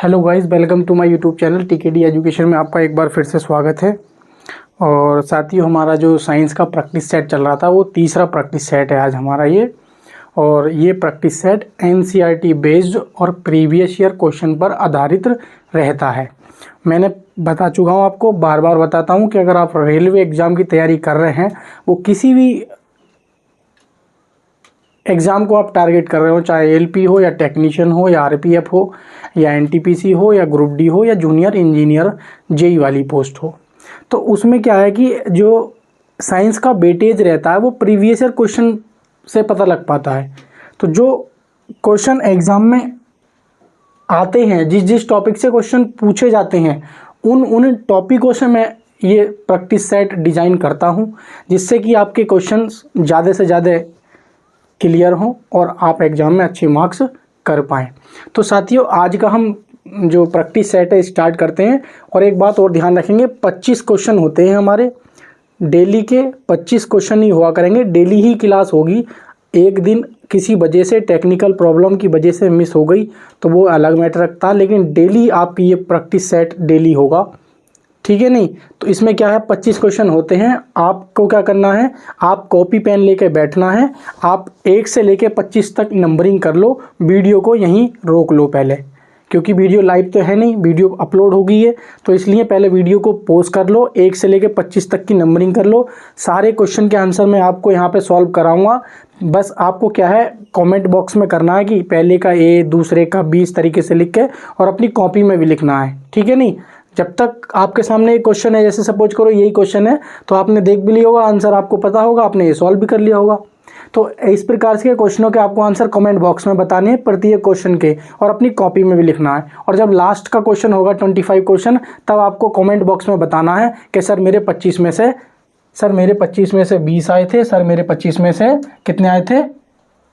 Hello guys, welcome to my YouTube channel TKD education में आपका एक बार फिर से स्वागत है। और साथियों, हमारा जो साइंस का प्रैक्टिस सेट चल रहा था वो तीसरा प्रैक्टिस सेट है आज हमारा ये। और ये प्रैक्टिस सेट एनसीईआरटी बेस्ड और प्रीवियस ईयर क्वेश्चन पर आधारित रहता है। मैंने बता चुका हूँ आपको, बार बार बताता हूँ कि अगर आप रेलवे एग्ज़ाम की तैयारी कर रहे हैं, वो किसी भी एग्ज़ाम को आप टारगेट कर रहे हो, चाहे एलपी हो या टेक्नीशियन हो या आरपीएफ हो या एनटीपीसी हो या ग्रुप डी हो या जूनियर इंजीनियर जेई वाली पोस्ट हो, तो उसमें क्या है कि जो साइंस का वेटेज रहता है वो प्रीवियस ईयर क्वेश्चन से पता लग पाता है। तो जो क्वेश्चन एग्ज़ाम में आते हैं, जिस जिस टॉपिक से क्वेश्चन पूछे जाते हैं, उन टॉपिकों से मैं ये प्रैक्टिस सेट डिज़ाइन करता हूँ, जिससे कि आपके क्वेश्चन ज़्यादा से ज़्यादा क्लियर हों और आप एग्ज़ाम में अच्छे मार्क्स कर पाएँ। तो साथियों, आज का हम जो प्रैक्टिस सेट है स्टार्ट करते हैं। और एक बात और ध्यान रखेंगे, 25 क्वेश्चन होते हैं हमारे डेली के, 25 क्वेश्चन ही हुआ करेंगे, डेली ही क्लास होगी। एक दिन किसी वजह से, टेक्निकल प्रॉब्लम की वजह से मिस हो गई तो वो अलग मैटर रखता है, लेकिन डेली आपकी ये प्रैक्टिस सेट डेली होगा, ठीक है नहीं। तो इसमें क्या है, 25 क्वेश्चन होते हैं। आपको क्या करना है, आप कॉपी पेन लेके बैठना है। आप 1 से लेके 25 तक नंबरिंग कर लो। वीडियो को यहीं रोक लो पहले, क्योंकि वीडियो लाइव तो है नहीं, वीडियो अपलोड हो गई है, तो इसलिए पहले वीडियो को पॉज कर लो। 1 से लेके 25 तक की नंबरिंग कर लो। सारे क्वेश्चन के आंसर मैं आपको यहाँ पे सॉल्व कराऊंगा। बस आपको क्या है, कमेंट बॉक्स में करना है कि पहले का ए, दूसरे का बी, इस तरीके से लिख के, और अपनी कॉपी में भी लिखना है, ठीक है नहीं। जब तक आपके सामने एक क्वेश्चन है, जैसे सपोज करो यही क्वेश्चन है, तो आपने देख भी लिया होगा, आंसर आपको पता होगा, आपने ये सॉल्व भी कर लिया होगा। तो इस प्रकार के क्वेश्चनों के आपको आंसर कमेंट बॉक्स में बताने हैं प्रत्येक क्वेश्चन के, और अपनी कॉपी में भी लिखना है। और जब लास्ट का क्वेश्चन होगा 25 क्वेश्चन, तब आपको कमेंट बॉक्स में बताना है कि सर मेरे 25 में से 20 आए थे, सर मेरे 25 में से कितने आए थे,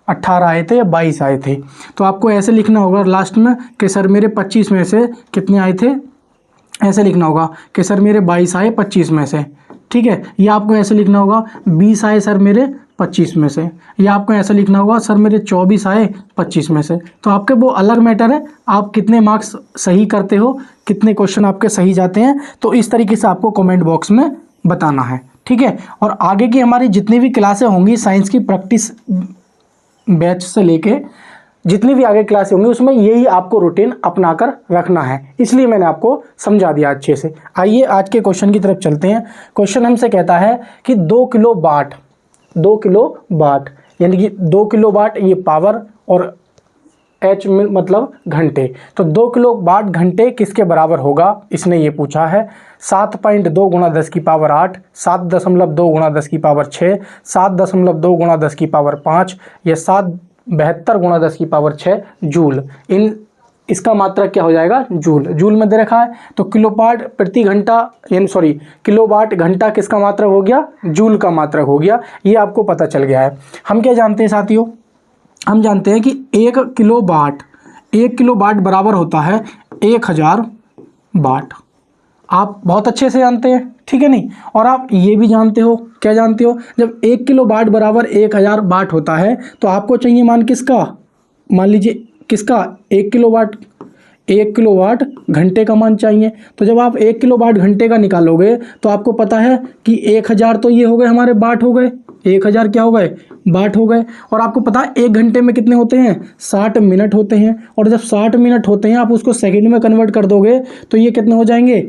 18 आए थे या 22 आए थे। तो आपको ऐसे लिखना होगा लास्ट में कि सर मेरे 25 में से कितने आए थे, ऐसे लिखना होगा कि सर मेरे 22 आए 25 में से, ठीक है। या आपको ऐसे लिखना होगा 20 आए सर मेरे 25 में से। या आपको ऐसे लिखना होगा सर मेरे 24 आए 25 में से। तो आपके वो अलग मैटर है, आप कितने मार्क्स सही करते हो, कितने क्वेश्चन आपके सही जाते हैं। तो इस तरीके से आपको कमेंट बॉक्स में बताना है, ठीक है। और आगे की हमारी जितनी भी क्लासें होंगी साइंस की प्रैक्टिस बैच से लेके जितनी भी आगे क्लास होंगी, उसमें यही आपको रूटीन अपना कर रखना है, इसलिए मैंने आपको समझा दिया अच्छे से। आइए आज के क्वेश्चन की तरफ चलते हैं। क्वेश्चन हमसे कहता है कि 2 किलो वाट यानी कि 2 किलो वाट ये पावर, और एच मतलब घंटे। तो 2 किलो वाट घंटे किसके बराबर होगा, इसने ये पूछा है। 7.2 गुणा 10 की पावर 8, 7.2 गुणा 10 की पावर 6, 7.2 गुणा 10 की पावर 5, या 7.72 गुणा 10 की पावर 6 जूल। इसका मात्रक क्या हो जाएगा, जूल में दे रखा है। तो किलोवाट प्रति घंटा, यानी सॉरी, किलोवाट घंटा किसका मात्रक हो गया, जूल का मात्रक हो गया। ये आपको पता चल गया है। हम क्या जानते हैं साथियों, हम जानते हैं कि 1 किलोवाट बराबर होता है 1000 वाट। आप बहुत अच्छे से जानते हैं, ठीक है नहीं। और आप ये भी जानते हो, क्या जानते हो, जब 1 किलो वाट बराबर 1000 वाट होता है, तो आपको चाहिए मान किसका, मान लीजिए किसका, 1 किलो वाट घंटे का मान चाहिए। तो जब आप 1 किलो वाट घंटे का निकालोगे, तो आपको पता है कि 1000 तो ये हो गए हमारे वाट हो गए, 1000 क्या हो गए, वाट हो गए। और आपको पता है 1 घंटे में कितने होते हैं, 60 मिनट होते हैं। और जब 60 मिनट होते हैं, आप उसको सेकंड में कन्वर्ट कर दोगे, तो ये कितने हो जाएंगे,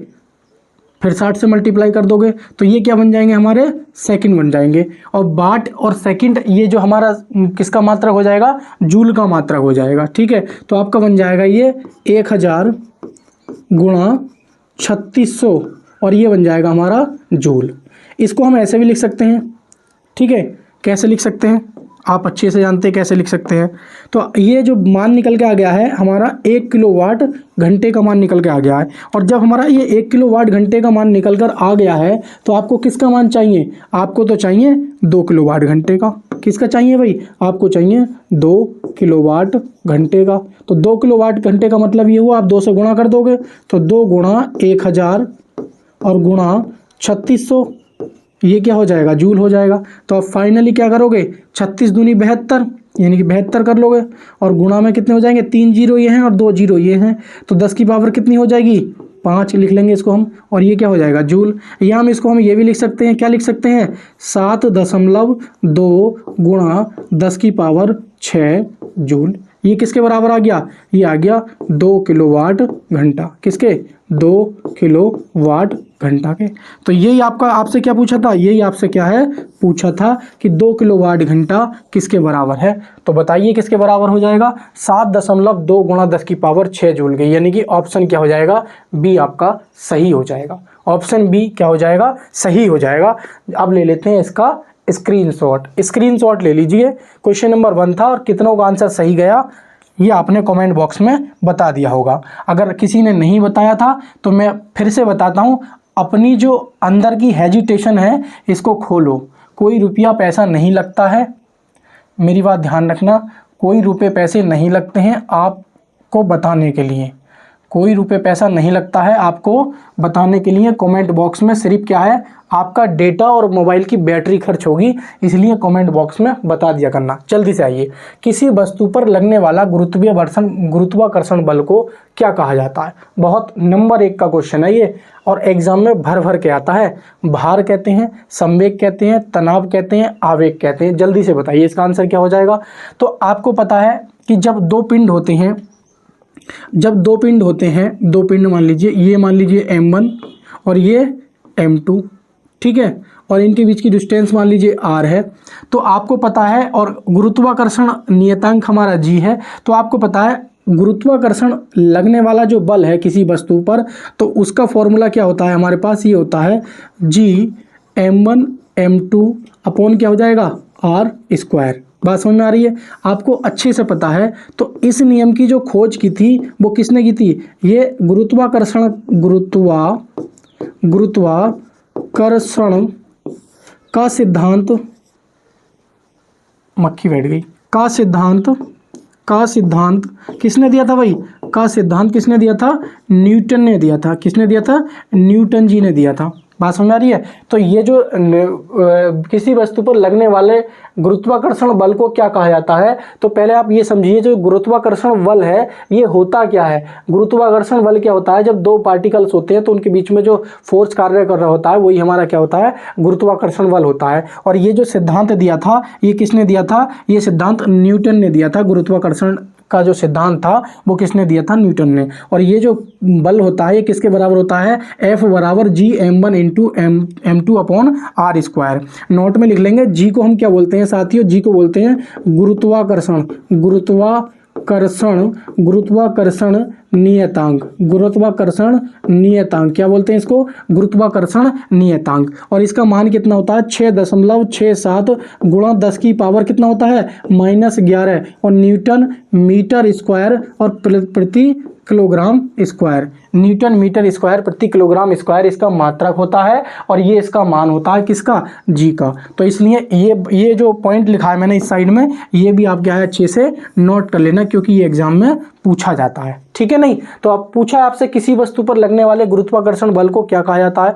फिर 60 से मल्टीप्लाई कर दोगे, तो ये क्या बन जाएंगे, हमारे सेकंड बन जाएंगे। और वाट और सेकंड ये जो हमारा किसका मात्रक हो जाएगा, जूल का मात्रक हो जाएगा, ठीक है। तो आपका बन जाएगा ये 1000 गुणा 3600, और ये बन जाएगा हमारा जूल। इसको हम ऐसे भी लिख सकते हैं, ठीक है। कैसे लिख सकते हैं, आप अच्छे से जानते हैं कैसे लिख सकते हैं। तो ये जो मान निकल के आ गया है हमारा, 1 किलो वाट घंटे का मान निकल के आ गया है। और जब हमारा ये 1 किलो वाट घंटे का मान निकल कर आ गया है, तो आपको किसका मान चाहिए, आपको तो चाहिए 2 किलो वाट घंटे का। किसका चाहिए भाई, आपको चाहिए 2 किलो वाट घंटे का। तो 2 किलो वाट घंटे का मतलब ये हुआ, आप 2 से गुणा कर दोगे, तो 2 गुणा 1000 और गुणा 3600, ये क्या हो जाएगा, जूल हो जाएगा। तो आप फाइनली क्या करोगे, 36 दूनी 72, यानी कि 72 कर लोगे, और गुणा में कितने हो जाएंगे, 3 जीरो ये हैं और 2 जीरो ये हैं, तो 10 की पावर कितनी हो जाएगी, 5 लिख लेंगे इसको हम, और ये क्या हो जाएगा, जूल। या हम इसको हम ये भी लिख सकते हैं, क्या लिख सकते हैं, 7.2 गुणा 10 की पावर 6 जूल। ये किसके बराबर आ गया, ये आ गया 2 किलोवाट घंटा, किसके, 2 किलोवाट घंटा के। तो यही आपका आपसे क्या पूछा था, यही आपसे क्या है पूछा था कि 2 किलोवाट घंटा किसके बराबर है। तो बताइए किसके बराबर हो जाएगा, 7.2 गुणा 10 की पावर 6 जूल के, यानी कि ऑप्शन क्या हो जाएगा, बी आपका सही हो जाएगा। ऑप्शन बी क्या हो जाएगा, सही हो जाएगा। अब ले लेते हैं इसका स्क्रीनशॉट ले लीजिए। क्वेश्चन नंबर 1 था और कितनों का आंसर सही गया ये आपने कमेंट बॉक्स में बता दिया होगा। अगर किसी ने नहीं बताया था तो मैं फिर से बताता हूँ, अपनी जो अंदर की हेजिटेशन है इसको खोलो। कोई रुपया पैसा नहीं लगता है, मेरी बात ध्यान रखना, कोई रुपए पैसे नहीं लगते हैं आपको बताने के लिए, कोई रुपए पैसा नहीं लगता है आपको बताने के लिए। कमेंट बॉक्स में सिर्फ क्या है, आपका डेटा और मोबाइल की बैटरी खर्च होगी, इसलिए कमेंट बॉक्स में बता दिया करना। जल्दी से आइए, किसी वस्तु पर लगने वाला गुरुत्वाकर्षण बल को क्या कहा जाता है। बहुत नंबर 1 का क्वेश्चन है ये, और एग्जाम में भर भर के आता है। भार कहते हैं, संवेग कहते हैं, तनाव कहते हैं, आवेग कहते हैं। जल्दी से बताइए इसका आंसर क्या हो जाएगा। तो आपको पता है कि जब दो पिंड होते हैं, दो पिंड मान लीजिए, ये मान लीजिए m1 और ये m2, ठीक है, और इनके बीच की डिस्टेंस मान लीजिए r है। तो आपको पता है, और गुरुत्वाकर्षण नियतांक हमारा g है, तो आपको पता है गुरुत्वाकर्षण लगने वाला जो बल है किसी वस्तु पर, तो उसका फॉर्मूला क्या होता है हमारे पास, ये होता है g m1 m2 अपॉन क्या हो जाएगा, r²। बात समझ में आ रही है, आपको अच्छे से पता है। तो इस नियम की जो खोज की थी वो किसने की थी, ये गुरुत्वाकर्षण का सिद्धांत, मक्खी बैठ गई, का सिद्धांत किसने दिया था भाई, का सिद्धांत किसने दिया था, न्यूटन ने दिया था। किसने दिया था, न्यूटन जी ने दिया था। बात समझ आ रही है। तो ये जो किसी वस्तु पर लगने वाले गुरुत्वाकर्षण बल को क्या कहा जाता है, तो पहले आप ये समझिए जो गुरुत्वाकर्षण बल है ये होता क्या है। गुरुत्वाकर्षण बल क्या होता है, जब दो पार्टिकल्स होते हैं तो उनके बीच में जो फोर्स कार्य कर रहा होता है वही हमारा क्या होता है, गुरुत्वाकर्षण बल होता है। और ये जो सिद्धांत दिया था ये किसने दिया था, ये सिद्धांत न्यूटन ने दिया था। गुरुत्वाकर्षण का जो सिद्धांत था वो किसने दिया था, न्यूटन ने। और ये जो बल होता है ये किसके बराबर होता है, F बराबर जी m1 into m2 upon r²। Note में लिख लेंगे, जी को हम क्या बोलते हैं साथियों, जी को बोलते हैं गुरुत्वाकर्षण नियतांक क्या बोलते हैं इसको, गुरुत्वाकर्षण नियतांक। और इसका मान कितना होता है, 6.67 गुणा 10 की पावर कितना होता है, -11, और न्यूटन मीटर स्क्वायर और प्रति kilogram square, newton metre square प्रति किलोग्राम स्क्वायर इसका मात्रक होता है। और ये इसका मान होता है किसका, जी का। तो इसलिए ये जो पॉइंट लिखा है मैंने इस साइड में, ये भी आप क्या है अच्छे से नोट कर लेना, क्योंकि ये एग्जाम में पूछा जाता है, ठीक है। नहीं तो आप पूछा है आपसे किसी वस्तु पर लगने वाले गुरुत्वाकर्षण बल को क्या कहा जाता है,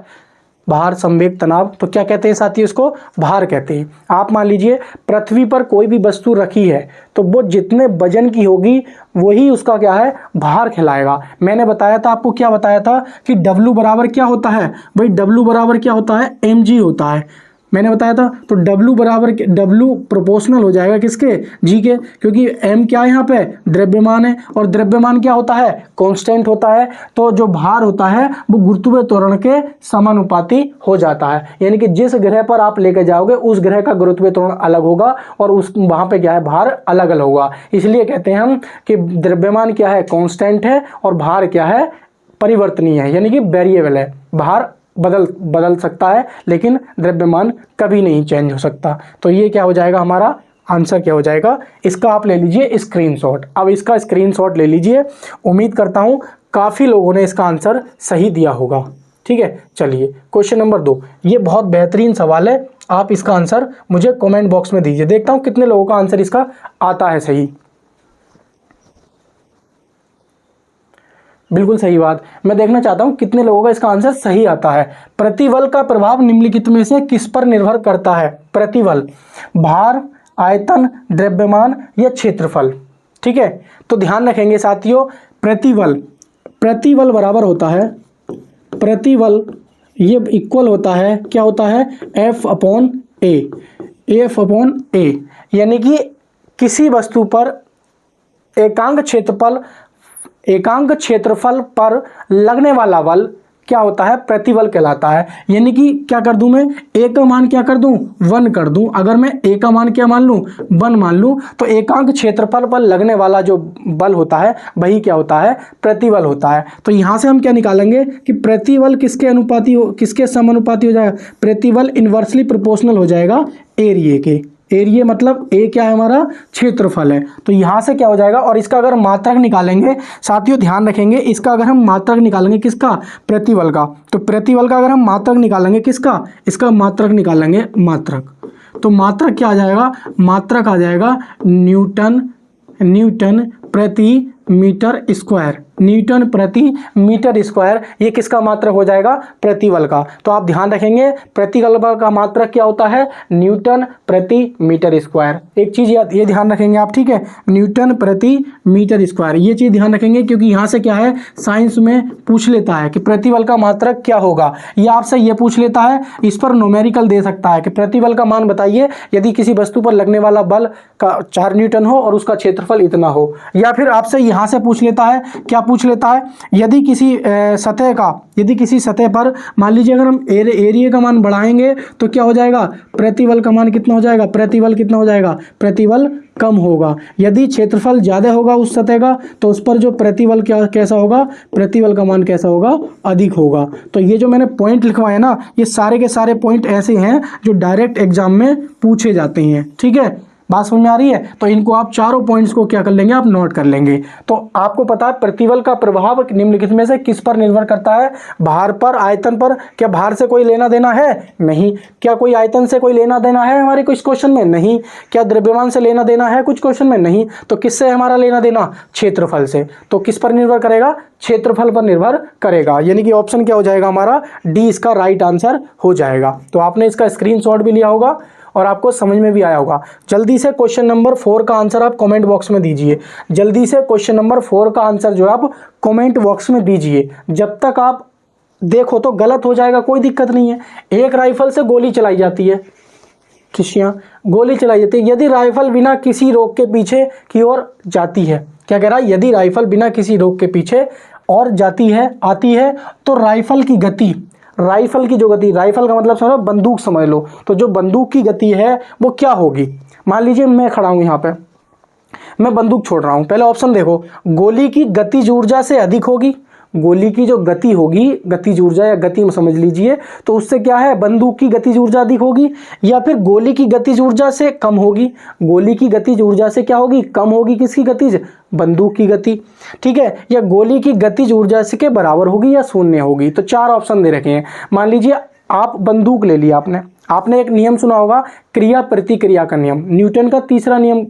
भार, संवेग, तनाव। तो क्या कहते हैं साथियों, इसको भार कहते हैं। आप मान लीजिए पृथ्वी पर कोई भी वस्तु रखी है तो वो जितने वजन की होगी वही उसका क्या है, भार खिलाएगा। मैंने बताया था आपको, क्या बताया था कि W बराबर क्या होता है भाई, W बराबर क्या होता है, mg होता है, मैंने बताया था। तो W बराबर W प्रोपोर्शनल हो जाएगा किसके, जी के, क्योंकि m क्या है यहाँ पे, द्रव्यमान है, और द्रव्यमान क्या होता है, कांस्टेंट होता है। तो जो भार होता है वो गुरुत्वीय त्वरण के समानुपाती हो जाता है, यानी कि जिस ग्रह पर आप लेकर जाओगे उस ग्रह का गुरुत्वीय त्वरण अलग होगा और उस वहाँ पे क्या है, भार अलग अलग होगा। इसलिए कहते हैं हम कि द्रव्यमान क्या है, कांस्टेंट है, और भार क्या है, परिवर्तनीय है, यानी कि वेरिएबल है। भार बदल सकता है लेकिन द्रव्यमान कभी नहीं चेंज हो सकता। तो ये क्या हो जाएगा, हमारा आंसर क्या हो जाएगा, इसका आप ले लीजिए स्क्रीनशॉट। अब इसका स्क्रीनशॉट ले लीजिए, उम्मीद करता हूँ काफ़ी लोगों ने इसका आंसर सही दिया होगा, ठीक है। चलिए क्वेश्चन नंबर 2, ये बहुत बेहतरीन सवाल है, आप इसका आंसर मुझे कमेंट बॉक्स में दीजिए, देखता हूँ कितने लोगों का आंसर इसका आता है सही। बिल्कुल सही बात, मैं देखना चाहता हूं कितने लोगों का इसका आंसर सही आता है। प्रतिबल का प्रभाव निम्नलिखित में से किस पर निर्भर करता है, प्रतिबल, भार, आयतन, द्रव्यमान या क्षेत्रफल। ठीक है, तो ध्यान रखेंगे साथियों, प्रतिबल बराबर होता है, प्रतिबल ये इक्वल होता है, क्या होता है, F अपॉन ए, F अपॉन ए, यानी कि किसी वस्तु पर एकांक क्षेत्रफल पर लगने वाला बल क्या होता है, प्रतिबल कहलाता है। यानी कि क्या कर दूं मैं, ए का मान क्या कर दूं, 1 कर दूं। अगर मैं ए का मान क्या मान लूं, 1 मान लूं, तो एकांक क्षेत्रफल पर लगने वाला जो बल होता है वही क्या होता है, प्रतिबल होता है। तो यहां से हम क्या निकालेंगे कि प्रतिबल किसके समानुपाती हो जाएगा, प्रतिबल इन्वर्सली प्रोपोर्शनल हो जाएगा एरिया के। एरिया मतलब ए क्या है, हमारा क्षेत्रफल है। तो यहां से क्या हो जाएगा, और इसका अगर मात्रक निकालेंगे साथियों, ध्यान रखेंगे, इसका अगर हम मात्रक निकालेंगे किसका, प्रतिबल का, तो प्रतिबल का अगर हम मात्रक निकालेंगे किसका, इसका मात्रक निकालेंगे, मात्रक, तो मात्रक क्या आ जाएगा, मात्रक आ जाएगा न्यूटन प्रति मीटर स्क्वायर, न्यूटन प्रति मीटर स्क्वायर, ये किसका मात्रक हो जाएगा, प्रतिबल का। तो आप ध्यान रखेंगे प्रतिबल का मात्रक क्या होता है, न्यूटन प्रति मीटर स्क्वायर। एक चीज ये ध्यान रखेंगे आप, ठीक है, न्यूटन प्रति मीटर स्क्वायर, ये चीज ध्यान रखेंगे, क्योंकि यहां से क्या है, साइंस में पूछ लेता है कि प्रतिबल का मात्रक क्या होगा, ये आपसे ये पूछ लेता है, इस पर न्यूमेरिकल दे सकता है कि प्रतिबल का मान बताइए यदि किसी वस्तु पर लगने वाला बल का 4 न्यूटन हो और उसका क्षेत्रफल इतना हो। या फिर आपसे यहां से पूछ लेता है, क्या पूछ लेता है, यदि किसी सतह पर मान लीजिए अगर हम एरिया का मान बढ़ाएंगे तो क्या हो जाएगा, प्रतिबल का मान कितना हो जाएगा, प्रतिबल कितना हो जाएगा, प्रतिबल कम होगा। यदि क्षेत्रफल ज्यादा होगा उस सतह का तो उस पर जो प्रतिबल कैसा होगा, प्रतिबल का मान कैसा होगा, अधिक होगा। तो ये जो मैंने पॉइंट लिखवाए ना, ये सारे के सारे पॉइंट ऐसे हैं जो डायरेक्ट एग्जाम में पूछे जाते हैं। ठीक है, बात समझ में आ रही है। तो इनको आप चारों पॉइंट्स को क्या कर लेंगे, आप नोट कर लेंगे। तो आपको पता है प्रतिबल का प्रभाव निम्नलिखित में से किस पर निर्भर करता है, भार पर, आयतन पर। क्या भार से कोई लेना देना है, नहीं। क्या कोई आयतन से कोई लेना देना है हमारे कुछ क्वेश्चन में, नहीं। क्या द्रव्यमान से लेना देना है कुछ क्वेश्चन में, नहीं। तो किससे हमारा लेना देना, क्षेत्रफल से। तो किस पर निर्भर करेगा, क्षेत्रफल पर निर्भर करेगा। यानी कि ऑप्शन क्या हो जाएगा हमारा, डी इसका राइट आंसर हो जाएगा। तो आपने इसका स्क्रीनशॉट भी लिया होगा और आपको समझ में भी आया होगा। जल्दी से क्वेश्चन नंबर 4 का आंसर आप कमेंट बॉक्स में दीजिए। जल्दी से क्वेश्चन नंबर 4 का आंसर जो आप कमेंट बॉक्स में दीजिए। जब तक आप देखो तो गलत हो जाएगा, कोई दिक्कत नहीं है। एक राइफल से गोली चलाई जाती है, शिष्या, गोली चलाई जाती है। यदि राइफल बिना किसी रोक के पीछे की ओर जाती है, क्या कह रहा है, यदि राइफल बिना किसी रोक के पीछे और जाती है, आती है, तो राइफल की गति, राइफल की जो गति, राइफल का मतलब समझो बंदूक समझ लो, तो जो बंदूक की गति है वो क्या होगी। मान लीजिए मैं खड़ा हूं यहाँ पे, मैं बंदूक छोड़ रहा हूं। पहले ऑप्शन देखो, गोली की गतिज ऊर्जा से अधिक होगी, गोली की जो गति होगी, गतिज ऊर्जा या गति में समझ लीजिए, तो उससे क्या है, बंदूक की गतिज ऊर्जा अधिक होगी। या फिर गोली की गतिज ऊर्जा से कम होगी, गोली की गतिज ऊर्जा से क्या होगी, कम होगी। किसकी गतिज, बंदूक की गति। ठीक है, या गोली की गतिज ऊर्जा से के बराबर होगी या शून्य होगी। तो 4 ऑप्शन दे रखे हैं। मान लीजिए आप बंदूक ले लिया, आपने एक नियम सुना होगा, क्रिया प्रतिक्रिया का नियम, न्यूटन का तीसरा नियम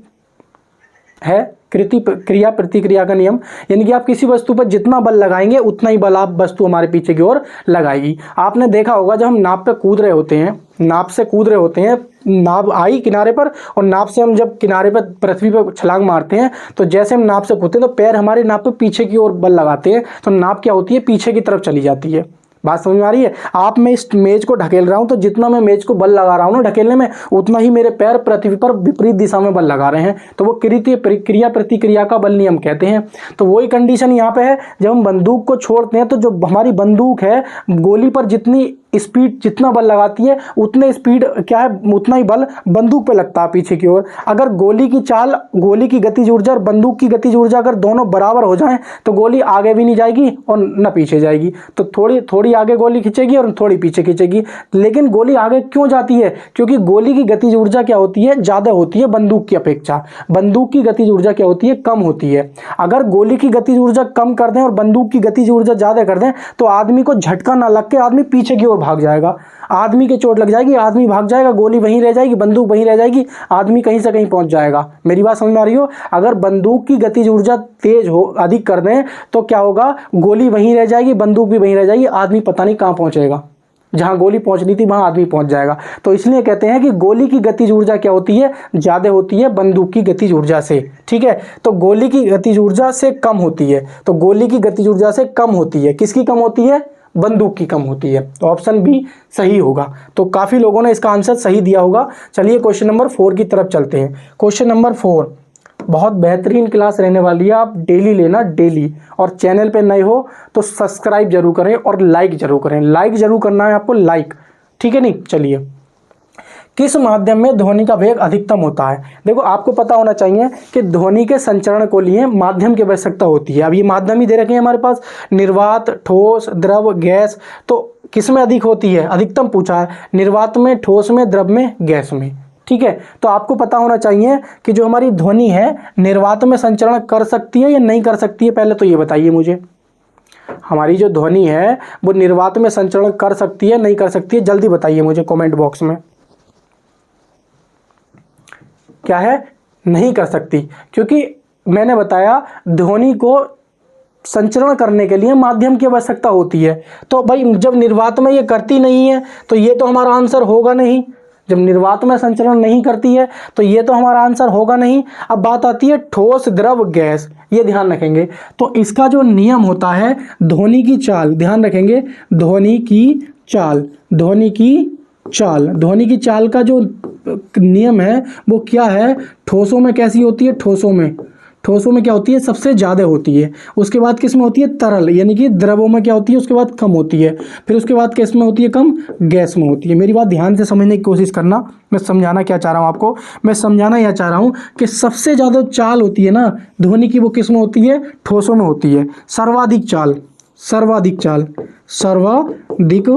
है क्रिया प्रतिक्रिया का नियम। यानी कि आप किसी वस्तु पर जितना बल लगाएंगे उतना ही बल आप वस्तु हमारे पीछे की ओर लगाएगी। आपने देखा होगा जब हम नाव पे कूद रहे होते हैं, नाव से कूद रहे होते हैं, नाव आई किनारे पर और नाव से हम जब किनारे पर पृथ्वी पर छलांग मारते हैं, तो जैसे हम नाव से कूदते हैं तो पैर हमारे नाव पे पीछे की ओर बल लगाते हैं, तो नाव क्या होती है, पीछे की तरफ चली जाती है। बात समझ में आ रही है। आप मैं इस मेज को ढकेल रहा हूं तो जितना मैं मेज को बल लगा रहा हूं ना ढकेलने में, उतना ही मेरे पैर पृथ्वी पर विपरीत दिशा में बल लगा रहे हैं। तो वो क्रिया प्रतिक्रिया का बल नियम कहते हैं। तो वही कंडीशन यहाँ पे है, जब हम बंदूक को छोड़ते हैं तो जो हमारी बंदूक है, गोली पर जितनी स्पीड, जितना बल लगाती है उतने स्पीड क्या है, उतना ही बल बंदूक पे लगता है पीछे की ओर। अगर गोली की चाल, गोली की गतिज ऊर्जा और बंदूक की गतिज ऊर्जा अगर दोनों बराबर हो जाएं तो गोली आगे भी नहीं जाएगी और न पीछे जाएगी। तो थोड़ी थोड़ी आगे गोली खींचेगी और थोड़ी पीछे खींचेगी। लेकिन गोली आगे क्यों जाती है, क्योंकि गोली की गतिज ऊर्जा क्या होती है, ज्यादा होती है बंदूक की अपेक्षा। बंदूक की गतिज ऊर्जा क्या होती है, कम होती है। अगर गोली की गतिज ऊर्जा कम कर दें और बंदूक की गतिज ऊर्जा ज्यादा कर दें तो आदमी को झटका ना लग के आदमी पीछे की ओर भाग जाएगा, आदमी के चोट लग जाएगी, आदमी भाग जाएगा, गोली वहीं रह जाएगी, बंदूक वहीं रह जाएगी, आदमी कहीं से कहीं पहुंच जाएगा। मेरी बात समझ में आ रही हो। अगर बंदूक की गतिज ऊर्जा तेज हो, अधिक कर दें तो क्या होगा, गोली वहीं रह जाएगी, बंदूक भी वहीं रह जाएगी, आदमी पता नहीं कहां पहुंचेगा, जहाँ गोली पहुँचनी थी वहाँ आदमी पहुँच जाएगा। तो इसलिए कहते हैं कि गोली की गतिज ऊर्जा क्या होती है, ज़्यादा होती है बंदूक की गतिज ऊर्जा से। ठीक है, तो गोली की गतिज ऊर्जा से कम होती है, तो गोली की गतिज ऊर्जा से कम होती है, किसकी कम होती है, बंदूक की कम होती है। तो ऑप्शन बी सही होगा। तो काफ़ी लोगों ने इसका आंसर सही दिया होगा। चलिए क्वेश्चन नंबर 4 की तरफ चलते हैं। क्वेश्चन नंबर 4 बहुत बेहतरीन क्लास रहने वाली है, आप डेली लेना डेली। और चैनल पे नए हो तो सब्सक्राइब जरूर करें और लाइक जरूर करें, लाइक जरूर करना है आपको, लाइक। ठीक है नहीं, चलिए। किस माध्यम में ध्वनि का वेग अधिकतम होता है। देखो आपको पता होना चाहिए कि ध्वनि के संचरण को लिए माध्यम की आवश्यकता होती है। अब ये माध्यम ही दे रखे हैं हमारे पास, निर्वात, ठोस, द्रव, गैस। तो किस में अधिक होती है, अधिकतम पूछा है, निर्वात में, ठोस में, द्रव में, गैस में। ठीक है, तो आपको पता होना चाहिए कि जो हमारी ध्वनि है निर्वात में संचरण कर सकती है या नहीं कर सकती है। पहले तो ये बताइए मुझे, हमारी जो ध्वनि है वो निर्वात में संचरण कर सकती है नहीं कर सकती है, जल्दी बताइए मुझे कमेंट बॉक्स में। क्या है, नहीं कर सकती, क्योंकि मैंने बताया ध्वनि को संचरण करने के लिए माध्यम की आवश्यकता होती है। तो भाई जब निर्वात में ये करती नहीं है तो ये तो हमारा आंसर होगा नहीं। जब निर्वात में संचरण नहीं करती है तो ये तो हमारा आंसर होगा नहीं। अब बात आती है ठोस, द्रव, गैस, ये ध्यान रखेंगे। तो इसका जो नियम होता है ध्वनि की चाल, ध्यान रखेंगे, ध्वनि की चाल, ध्वनि की चाल, ध्वनि की चाल का जो नियम है वो क्या है, ठोसों में कैसी होती है, ठोसों में क्या होती है, सबसे ज़्यादा होती है। उसके बाद किस में होती है, तरल, यानी कि द्रवों में क्या होती है, उसके बाद कम होती है। फिर उसके बाद किस में होती है, कम, गैस में होती है। मेरी बात ध्यान से समझने की कोशिश करना। मैं समझाना क्या चाह रहा हूँ आपको, मैं समझाना यह चाह रहा हूँ कि सबसे ज़्यादा चाल होती है ना ध्वनि की, वो किस में होती है, ठोसों में होती है। सर्वाधिक चाल, सर्वाधिक चाल, सर्वाधिक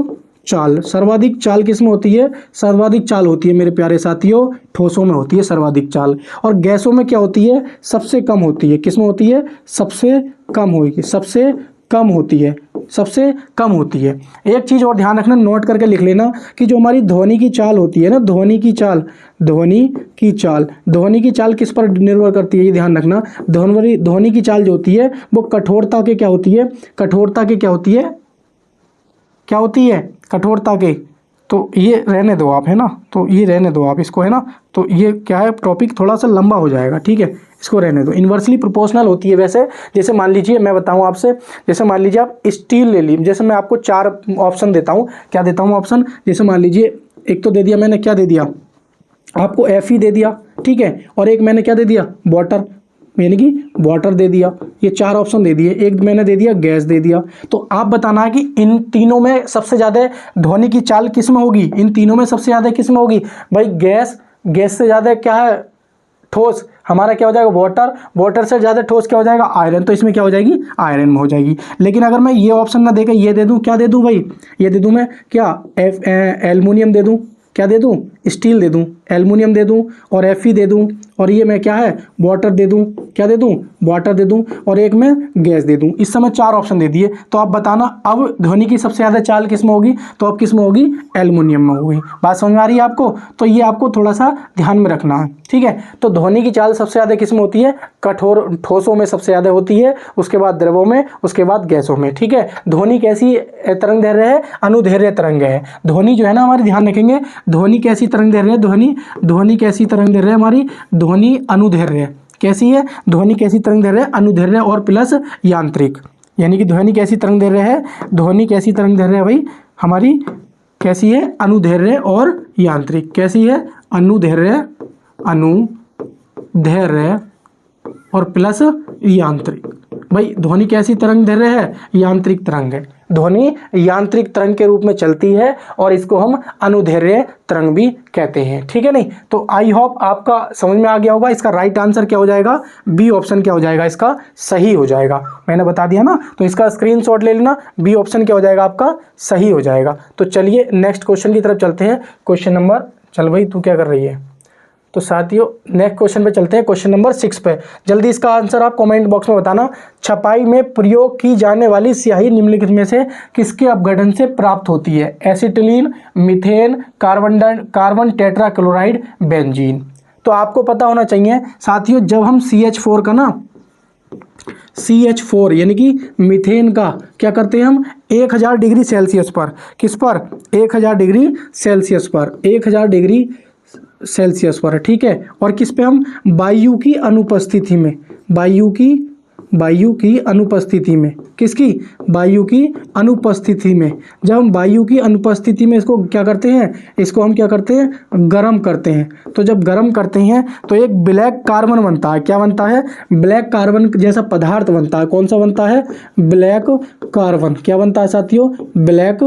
चाल, सर्वाधिक चाल किस में होती है, सर्वाधिक चाल होती है मेरे प्यारे साथियों, ठोसों में होती है सर्वाधिक चाल। और गैसों में क्या होती है, सबसे कम होती है। किस में होती है, सबसे कम होगी, सबसे कम होती है, सबसे कम होती है। एक चीज़ और ध्यान रखना, नोट करके लिख लेना कि जो हमारी ध्वनि की चाल होती है ना, ध्वनि की चाल, ध्वनि की चाल, ध्वनि की चाल किस पर निर्भर करती है, ये ध्यान रखना। ध्वनि की चाल जो होती है वो कठोरता के क्या होती है, कठोरता के क्या होती है, क्या होती है, कठोरता के। तो ये रहने दो आप, है ना, तो ये रहने दो आप इसको, है ना। तो ये क्या है, टॉपिक थोड़ा सा लंबा हो जाएगा, ठीक है, इसको रहने दो। इन्वर्सली प्रोपोर्शनल होती है वैसे। जैसे मान लीजिए मैं बताऊं आपसे, जैसे मान लीजिए आप स्टील ले लीजिए, जैसे मैं आपको 4 ऑप्शन देता हूं। क्या देता हूं ऑप्शन, जैसे मान लीजिए एक तो दे दिया मैंने, क्या दे दिया आपको, Fe दे दिया, ठीक है, और एक मैंने क्या दे दिया, वाटर, यानी कि वाटर दे दिया। ये 4 ऑप्शन दे दिए, एक मैंने दे दिया गैस दे दिया। तो आप बताना है कि इन तीनों में सबसे ज़्यादा ध्वनि की चाल किस में होगी, इन तीनों में सबसे ज़्यादा किस में होगी। भाई गैस, गैस से ज़्यादा क्या है, ठोस, हमारा क्या हो जाएगा, वाटर, वाटर से ज़्यादा ठोस क्या हो जाएगा, आयरन। तो इसमें क्या हो जाएगी, आयरन में हो जाएगी। लेकिन अगर मैं ये ऑप्शन ना देकर ये दे दूँ, क्या दे दूँ भाई, ये दे दूँ मैं क्या, एल्युमिनियम दे दूँ, क्या दे दूँ, स्टील दे दूँ, एल्युमिनियम दे दूँ, और Fe दे दूँ, और ये मैं क्या है, वाटर दे दूँ, क्या दे दूँ, वाटर दे दूँ, और एक मैं गैस दे दूँ। इस समय 4 ऑप्शन दे दिए। तो आप बताना अब ध्वनि की सबसे ज़्यादा चाल किस में होगी, तो अब किस में होगी, एल्युमिनियम में होगी। बात समझ में आ रही है आपको। तो ये आपको थोड़ा सा ध्यान में रखना है, ठीक है। तो ध्वनि की चाल सबसे ज़्यादा किस में होती है, कठोर, ठोसों में सबसे ज़्यादा होती है, उसके बाद द्रवों में, उसके बाद गैसों में, ठीक है। ध्वनि कैसी तरंग दैर्घ्य है, अनुदैर्घ्य तरंग है। ध्वनि जो है ना हमारी, ध्यान रखेंगे, ध्वनि कैसी तरंग दैर्घ्य है, ध्वनि कैसी तरंग दैर्घ्य है हमारी, ध्वनि अनुदैर्घ्य कैसी है, ध्वनि कैसी तरंग दैर्घ्य है, अनुदैर्घ्य और प्लस यांत्रिक। यानी कि ध्वनि कैसी तरंग दैर्घ्य है, ध्वनि कैसी तरंग दैर्घ्य है भाई हमारी, कैसी है, अनुदैर्घ्य और यांत्रिक। कैसी है, अनुदैर्घ्य, अनुदैर्घ्य और प्लस यांत्रिक। भाई ध्वनि कैसी तरंग दैर्घ्य है, यांत्रिक तरंग है। ध्वनि यांत्रिक तरंग के रूप में चलती है और इसको हम अनुदैर्घ्य तरंग भी कहते हैं, ठीक है। नहीं तो आई होप आपका समझ में आ गया होगा। इसका राइट आंसर क्या हो जाएगा, बी ऑप्शन क्या हो जाएगा, इसका सही हो जाएगा। मैंने बता दिया ना, तो इसका स्क्रीनशॉट ले लेना, बी ऑप्शन क्या हो जाएगा आपका, सही हो जाएगा। तो चलिए नेक्स्ट क्वेश्चन की तरफ चलते हैं। क्वेश्चन नंबर, चल भाई तू क्या कर रही है। तो साथियों नेक्स्ट क्वेश्चन पे चलते हैं, क्वेश्चन नंबर 6 पे। जल्दी इसका आंसर आप कमेंट बॉक्स में बताना। छपाई में प्रयोग की जाने वाली स्याही निम्नलिखित में से किसके अपघटन से प्राप्त होती है, acetylene, methane, carbon tetrachloride, benzene. तो आपको पता होना चाहिए साथियों, जब हम CH4 का ना CH4 यानी कि मीथेन का क्या करते हैं हम 1000 डिग्री सेल्सियस पर, किस पर 1000 डिग्री सेल्सियस पर, 1000 डिग्री सेल्सियस पर, ठीक है। और किस पे हम वायु की अनुपस्थिति में, वायु की अनुपस्थिति में, किसकी वायु की अनुपस्थिति में, जब हम वायु की अनुपस्थिति में इसको क्या करते हैं, इसको हम क्या करते हैं गर्म करते हैं। तो जब गर्म करते हैं तो एक ब्लैक कार्बन बनता है, क्या बनता है ब्लैक कार्बन जैसा पदार्थ बनता है। कौन सा बनता है ब्लैक कार्बन, क्या बनता है साथियों ब्लैक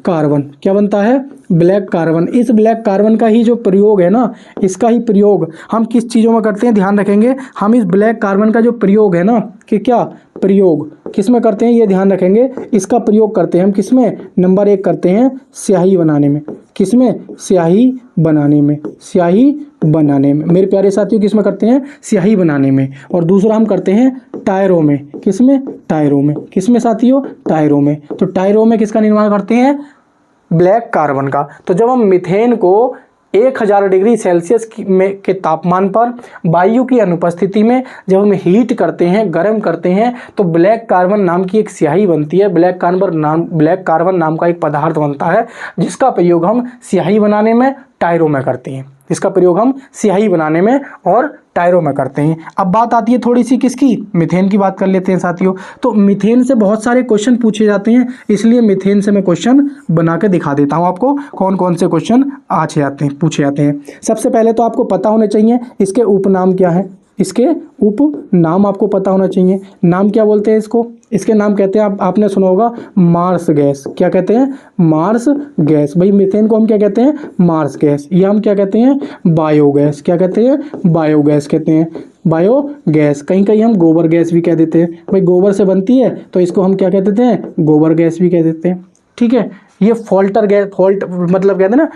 कार्बन, क्या बनता है ब्लैक कार्बन। इस ब्लैक कार्बन का ही जो प्रयोग है ना, इसका ही प्रयोग हम किस चीज़ों में करते हैं ध्यान रखेंगे, हम इस ब्लैक कार्बन का जो प्रयोग है ना कि क्या प्रयोग किस में करते हैं ये ध्यान रखेंगे। इसका प्रयोग करते हैं हम किस में, नंबर 1 करते हैं स्याही बनाने में, किस में स्याही बनाने में, स्याही बनाने में मेरे प्यारे साथियों, किस में करते हैं स्याही बनाने में। और दूसरा हम करते हैं टायरों में, किस में टायरों में, किस में साथियों टायरों में। तो टायरों में किसका निर्माण करते हैं ब्लैक कार्बन का। तो जब हम मीथेन को 1000 डिग्री सेल्सियस के तापमान पर वायु की अनुपस्थिति में जब हम हीट करते हैं, गर्म करते हैं, तो ब्लैक कार्बन नाम की एक स्याही बनती है। ब्लैक कार्बन नाम का एक पदार्थ बनता है जिसका प्रयोग हम स्याही बनाने में टायरों में करते हैं, जिसका प्रयोग हम स्याही बनाने में और टायरों में करते हैं। अब बात आती है थोड़ी सी किसकी, मीथेन की बात कर लेते हैं साथियों। तो मीथेन से बहुत सारे क्वेश्चन पूछे जाते हैं, इसलिए मीथेन से मैं क्वेश्चन बना के दिखा देता हूं आपको कौन कौन से क्वेश्चन पूछे जाते हैं। सबसे पहले तो आपको पता होने चाहिए इसके उपनाम क्या है, इसके उपनाम आपको पता होना चाहिए। नाम क्या बोलते हैं इसको, इसके नाम कहते हैं आपने सुना होगा मार्स गैस, क्या कहते हैं मार्स गैस। भाई मीथेन को हम क्या कहते हैं मार्स गैस, या हम क्या कहते हैं बायोगैस, क्या कहते हैं बायोगैस कहते हैं, बायोगैस। कहीं कहीं हम गोबर गैस भी कह देते हैं, भाई गोबर से बनती है तो इसको हम क्या कह देते हैं गोबर गैस भी कह देते हैं, ठीक है। ये फॉल्टर गैस, फॉल्ट मतलब कहते हैं ना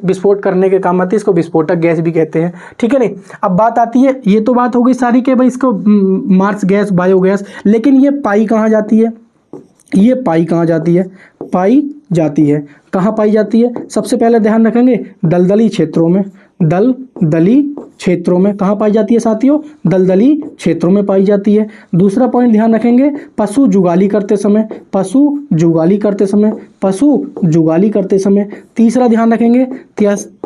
विस्फोट करने के काम आती है, इसको विस्फोटक गैस भी कहते हैं, ठीक है। नहीं अब बात आती है, ये तो बात हो गई सारी के भाई इसको मार्स गैस बायोगैस, लेकिन ये पाई कहाँ जाती है, ये पाई कहाँ जाती है, पाई जाती है कहाँ पाई जाती है, सबसे पहले ध्यान रखेंगे दलदली क्षेत्रों में, दलदली क्षेत्रों में कहाँ पाई जाती है साथियों दलदली क्षेत्रों में पाई जाती है। दूसरा पॉइंट ध्यान रखेंगे पशु जुगाली करते समय, पशु जुगाली करते समय, पशु जुगाली करते समय। तीसरा ध्यान रखेंगे,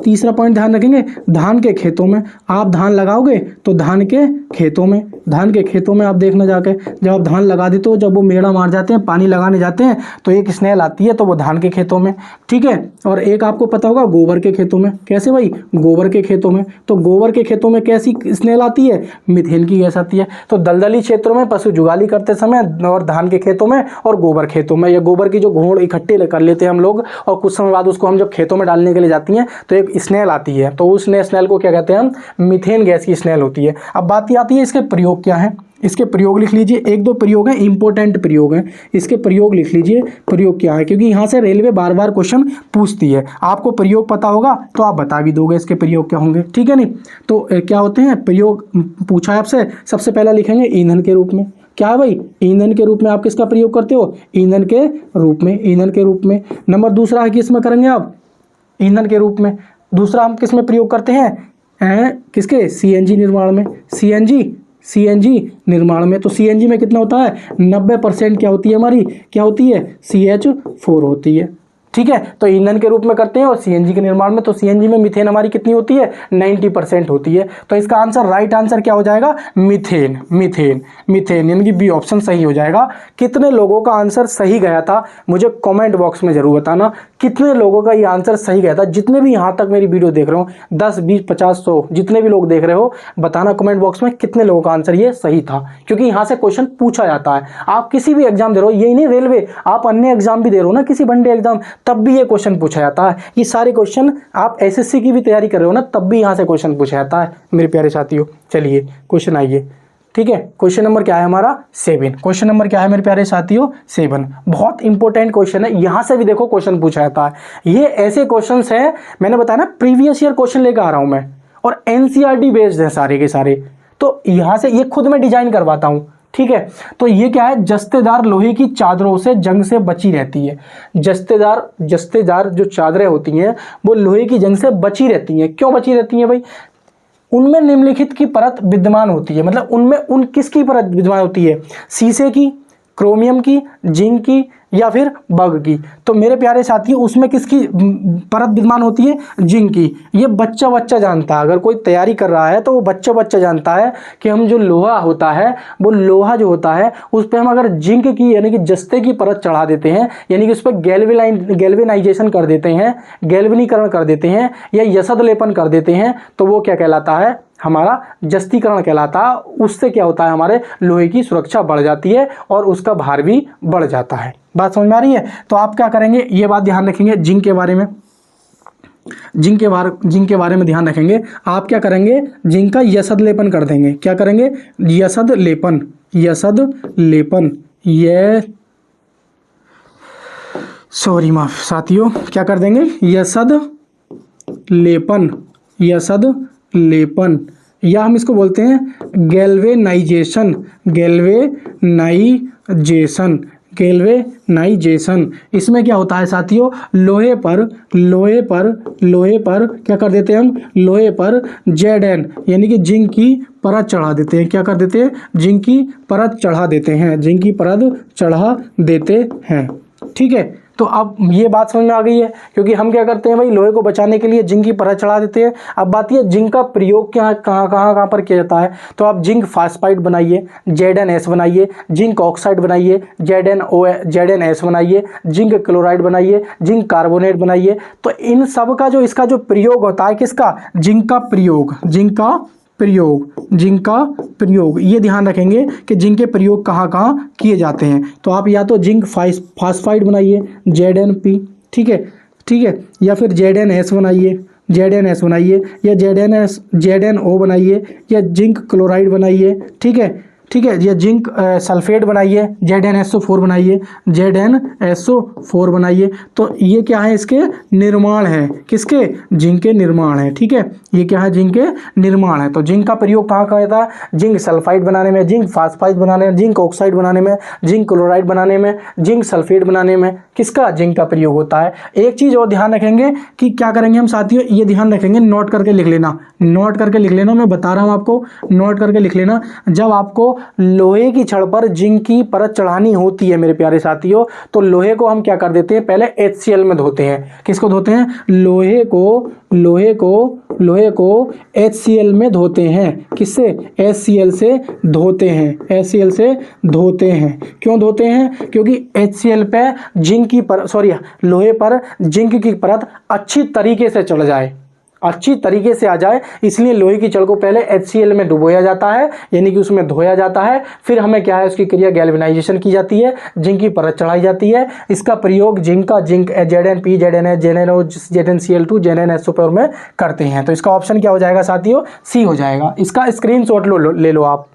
तीसरा पॉइंट ध्यान रखेंगे धान के खेतों में, आप धान लगाओगे तो धान के खेतों में, धान के खेतों में आप देखना जाके जब आप धान लगा देते हो, जब वो मेड़ा मार जाते हैं पानी लगाने जाते हैं तो एक स्नेल आती है, तो वो धान के खेतों में, ठीक है। और एक आपको पता होगा गोबर के खेतों में, कैसे भाई गोबर के खेतों में, तो गोबर के खेतों में कैसी स्नेल आती है मीथेन की गैस आती है। तो दलदली क्षेत्रों में पशु जुगाली करते समय और धान के खेतों में और गोबर खेतों में, या गोबर की जो घोड़ इकट्ठे कर लेते हैं हम लोग और कुछ समय बाद उसको हम जब खेतों में डालने के लिए जाती हैं तो एक स्नेल आती है, तो उस स्नेल को क्या कहते हैं हम मीथेन गैस की स्नेल होती है। अब बात आती है इसके प्रयोग क्या है, इसके प्रयोग लिख लीजिए, 1-2 प्रयोग हैं इंपॉर्टेंट प्रयोग हैं, इसके प्रयोग लिख लीजिए प्रयोग क्या है, क्योंकि यहाँ से रेलवे बार बार क्वेश्चन पूछती है। आपको प्रयोग पता होगा तो आप बता भी दोगे इसके प्रयोग क्या होंगे, ठीक है। नहीं तो क्या होते हैं प्रयोग पूछा है आपसे, सबसे पहला लिखेंगे ईंधन के रूप में, क्या है भाई ईंधन के रूप में आप किसका प्रयोग करते हो ईंधन के रूप में, ईंधन के रूप में। नंबर दूसरा है किस में करेंगे आप ईंधन के रूप में, दूसरा हम किस में प्रयोग करते हैं किसके सीएनजी निर्माण में, सीएनजी निर्माण में। तो सीएनजी में कितना होता है 90% क्या होती है हमारी, क्या होती है CH4 होती है, ठीक है। तो ईंधन के रूप में करते हैं और सीएनजी के निर्माण में, तो सीएनजी में मीथेन हमारी कितनी होती है 90% होती है। तो इसका आंसर राइट आंसर क्या हो जाएगा मीथेन, मीथेन, मीथेन, यानी कि बी ऑप्शन सही हो जाएगा। कितने लोगों का आंसर सही गया था मुझे कमेंट बॉक्स में जरूर बताना, कितने लोगों का ये आंसर सही गया था। जितने भी यहाँ तक मेरी वीडियो देख रहे हो 10, 20, 50, 100 जितने भी लोग देख रहे हो बताना कमेंट बॉक्स में कितने लोगों का आंसर ये सही था, क्योंकि यहाँ से क्वेश्चन पूछा जाता है। आप किसी भी एग्जाम दे रहे हो, यही नहीं रेलवे, आप अन्य एग्जाम भी दे रहे हो ना, किसी वनडे एग्जाम, तब भी ये क्वेश्चन पूछा जाता है। ये सारे क्वेश्चन आप एसएससी की भी तैयारी कर रहे हो ना, तब भी यहाँ से क्वेश्चन पूछा जाता है मेरे प्यारे साथियों। चलिए क्वेश्चन आइए, ठीक है। क्वेश्चन नंबर क्या है हमारा 7, क्वेश्चन नंबर क्या है मेरे प्यारे साथियों 7। बहुत इंपॉर्टेंट क्वेश्चन है, यहाँ से भी देखो क्वेश्चन पूछा जाता है। ये ऐसे क्वेश्चन हैं, मैंने बताया ना प्रीवियस ईयर क्वेश्चन लेकर आ रहा हूँ मैं, और एनसीईआरटी बेस्ड है सारे के सारे। तो यहाँ से ये खुद मैं डिजाइन करवाता हूँ, ठीक है। तो ये क्या है जस्तेदार लोहे की चादरों से जंग से बची रहती है। जस्तेदार जो चादरें होती हैं वो लोहे की जंग से बची रहती हैं। क्यों बची रहती हैं भाई, उनमें निम्नलिखित की परत विद्यमान होती है, मतलब उनमें उन किसकी परत विद्यमान होती है, शीशे की, क्रोमियम की, जिंक की या फिर बग की। तो मेरे प्यारे साथियों उसमें किसकी परत विद्यमान होती है, जिंक की। ये बच्चा बच्चा जानता है, अगर कोई तैयारी कर रहा है तो वो बच्चा बच्चा जानता है कि हम जो लोहा होता है, वो लोहा जो होता है उस पर हम अगर जिंक की यानी कि जस्ते की परत चढ़ा देते हैं, यानी कि उस पर गैल्वेनाइजेशन कर देते हैं, गैल्वेनीकरण कर देते हैं या यसद लेपन कर देते हैं, तो वो क्या कहलाता है, हमारा जस्तीकरण कहलाता है। उससे क्या होता है, हमारे लोहे की सुरक्षा बढ़ जाती है और उसका भार भी बढ़ जाता है। बात समझ में आ रही है। तो आप क्या करेंगे, ये बात ध्यान रखेंगे, जिंक के बारे में, जिंक के बारे में ध्यान रखेंगे। आप क्या करेंगे, जिंक का यसद लेपन कर देंगे। क्या करेंगे, यसद लेपन, यसद लेपन, ये सॉरी माफ साथियों, क्या कर देंगे, यसद लेपन, यसद लेपन, या हम इसको बोलते हैं गैल्वेनाइजेशन, गैल्वेनाइजेशन, गैल्वेनाइजेशन। इसमें क्या होता है साथियों, लोहे पर क्या कर देते हैं हम, लोहे पर Zn यानी कि जिंक की परत चढ़ा देते हैं। क्या कर देते हैं, जिंक की परत चढ़ा देते हैं, जिंक की परत चढ़ा देते हैं। ठीक है, तो अब ये बात समझ में आ गई है, क्योंकि हम क्या करते हैं भाई, लोहे को बचाने के लिए जिंक की परत चढ़ा देते हैं। अब बात ये, जिंक का प्रयोग क्या कहाँ पर किया जाता है, तो आप जिंक फास्फाइड बनाइए, ZnS बनाइए, जिंक ऑक्साइड बनाइए, ZnS बनाइए, जिंक क्लोराइड बनाइए, जिंक कार्बोनेट बनाइए। तो इन सब का जो इसका जो प्रयोग होता है, किसका, जिंक का प्रयोग, जिंक का प्रयोग, ये ध्यान रखेंगे कि जिंक के प्रयोग कहाँ कहाँ किए जाते हैं। तो आप या तो जिंक फास्फाइड बनाइए, ZnP, ठीक है, या फिर ZnS बनाइए, या ZnO बनाइए, या जिंक क्लोराइड बनाइए, ठीक है, या जिंक सल्फेट बनाइए, ZnSO4 बनाइए, ZnSO4 बनाइए। तो ये क्या है, इसके निर्माण है, किसके, जिंक के निर्माण है। ठीक है, ये क्या है, जिंक के निर्माण है। तो जिंक का प्रयोग कहाँ कहाँ होता है, जिंक सल्फाइड बनाने में, जिंक फास्फाइड बनाने में, जिंक ऑक्साइड बनाने में, जिंक क्लोराइड बनाने में, जिंक सल्फेट बनाने में, किसका, जिंक का प्रयोग होता है। एक चीज़ और ध्यान रखेंगे कि क्या करेंगे हम साथियों, ये ध्यान रखेंगे, नोट करके लिख लेना, मैं बता रहा हूँ आपको, नोट करके लिख लेना। जब आपको लोहे की छड़ पर जिंक की परत चढ़ानी होती है मेरे प्यारे साथियों, तो लोहे को हम क्या कर देते हैं, पहले HCl में धोते हैं। किसको धोते हैं, लोहे को HCl में धोते हैं। किससे, HCl से धोते हैं, क्यों धोते हैं, क्योंकि HCl पे जिंक की लोहे पर जिंक की परत अच्छी तरीके से चढ़ जाए, अच्छी तरीके से आ जाए, इसलिए लोहे की छड़ को पहले HCl में डुबोया जाता है, यानी कि उसमें धोया जाता है। फिर हमें क्या है, उसकी क्रिया गैल्वेनाइजेशन की जाती है, जिंक की परत चढ़ाई जाती है। इसका प्रयोग zinc ZnP, ZnS, ZnO, ZnCl2, ZnSO4 में करते हैं। तो इसका ऑप्शन क्या हो जाएगा साथियों, सी हो जाएगा। इसका स्क्रीनशॉट ले लो आप,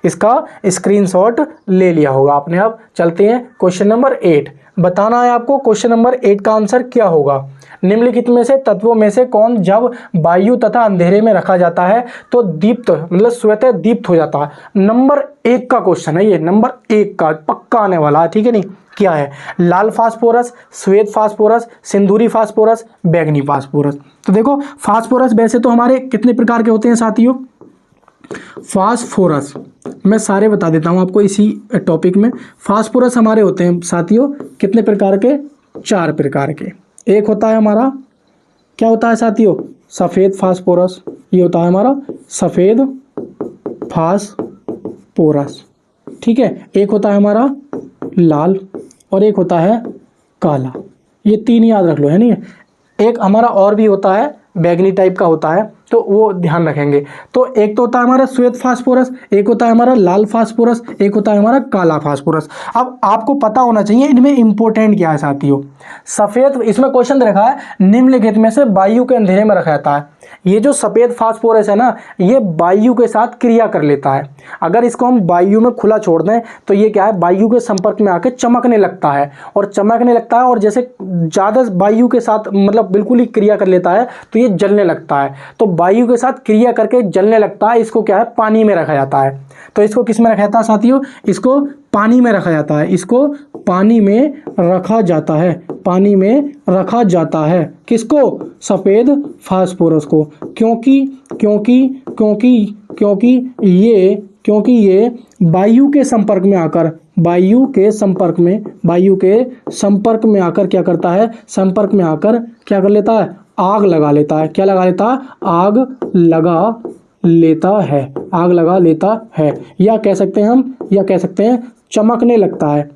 इसका स्क्रीनशॉट ले लिया होगा आपने। अब चलते हैं क्वेश्चन नंबर 8, बताना है आपको क्वेश्चन नंबर 8 का आंसर क्या होगा। निम्नलिखित में से तत्वों में से कौन जब वायु तथा अंधेरे में रखा जाता है तो दीप्त मतलब स्वतः दीप्त हो जाता है। नंबर 1 का क्वेश्चन है ये, नंबर 1 का पक्का आने वाला है, ठीक है नहीं। क्या है, लाल फास्फोरस, श्वेत फास्फोरस, सिंदूरी फास्फोरस, बैंगनी फास्फोरस। तो देखो फास्फोरस वैसे तो हमारे कितने प्रकार के होते हैं साथियों, फास्फोरस मैं सारे बता देता हूं आपको इसी टॉपिक में। फास्फोरस हमारे होते हैं साथियों कितने प्रकार के, 4 प्रकार के। एक होता है हमारा, क्या होता है साथियों, सफ़ेद फास्फोरस, ये होता है हमारा सफ़ेद फास्फोरस, ठीक है। एक होता है हमारा लाल और एक होता है काला, ये 3 याद रख लो, है नहीं। एक हमारा और भी होता है बैगनी टाइप का होता है, तो वो ध्यान रखेंगे। तो एक तो होता है हमारा श्वेत फास्फोरस, एक होता है हमारा लाल फास्फोरस, एक होता है हमारा काला फास्फोरस। अब आपको पता होना चाहिए इनमें इंपॉर्टेंट क्या है साथियों। सफ़ेद, इसमें क्वेश्चन दे रखा है निम्नलिखित में से वायु के अंधेरे में रखा जाता है। ये जो सफ़ेद फास्फोरस है ना, ये वायु के साथ क्रिया कर लेता है। अगर इसको हम वायु में खुला छोड़ दें तो ये क्या है, वायु के संपर्क में आके चमकने लगता है, और चमकने लगता है और जैसे ज़्यादा वायु के साथ मतलब बिल्कुल ही क्रिया कर लेता है तो ये जलने लगता है। तो वायु के साथ क्रिया करके जलने लगता है, इसको क्या है, पानी में रखा जाता है। तो इसको किस में रखा जाता है साथियों, इसको पानी में रखा जाता है, इसको पानी में रखा जाता है, पानी में रखा जाता है। किसको, सफ़ेद फास्फोरस को, क्योंकि क्योंकि ये वायु के संपर्क में आकर क्या करता है, संपर्क में आकर क्या कर लेता है, आग लगा लेता है। क्या लगा लेता है, आग लगा लेता है। या कह सकते हैं चमकने लगता है,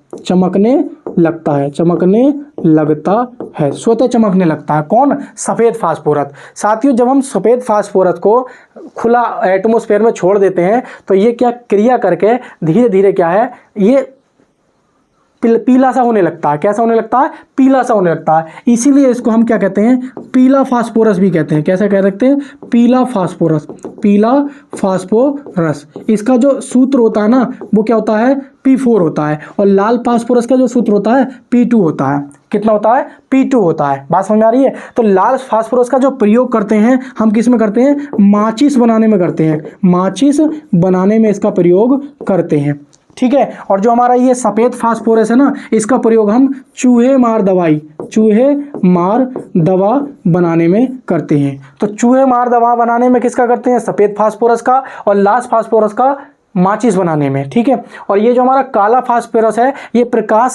स्वतः चमकने लगता है। कौन, सफेद फास्फोरस। साथियों, जब हम सफेद फास्फोरस को खुला एटमॉस्फेयर में छोड़ देते हैं तो ये क्या क्रिया करके धीरे धीरे क्या है, ये पीला सा होने लगता है। कैसा होने लगता है, पीला सा होने लगता है। इसीलिए इसको हम क्या कहते हैं, पीला फास्फोरस भी कहते हैं। कैसा कह सकते हैं, पीला फास्फोरस। इसका जो सूत्र होता है ना, वो क्या होता है, P4 होता है। और लाल फास्फोरस का जो सूत्र होता है, P2 होता है। कितना होता है, P2 होता है। बात समझ आ रही है। तो लाल फास्फोरस का जो प्रयोग करते हैं हम, किस में करते हैं, माचिस बनाने में करते हैं। माचिस बनाने में इसका प्रयोग करते हैं, ठीक है। और जो हमारा ये सफेद फास्फोरस है ना, इसका प्रयोग हम चूहे मार दवा बनाने में करते हैं। तो चूहे मार दवा बनाने में किसका करते हैं, सफेद फास्फोरस का, और लाल फास्फोरस का माचिस बनाने में, ठीक है। और ये जो हमारा काला फास्फोरस है, ये प्रकाश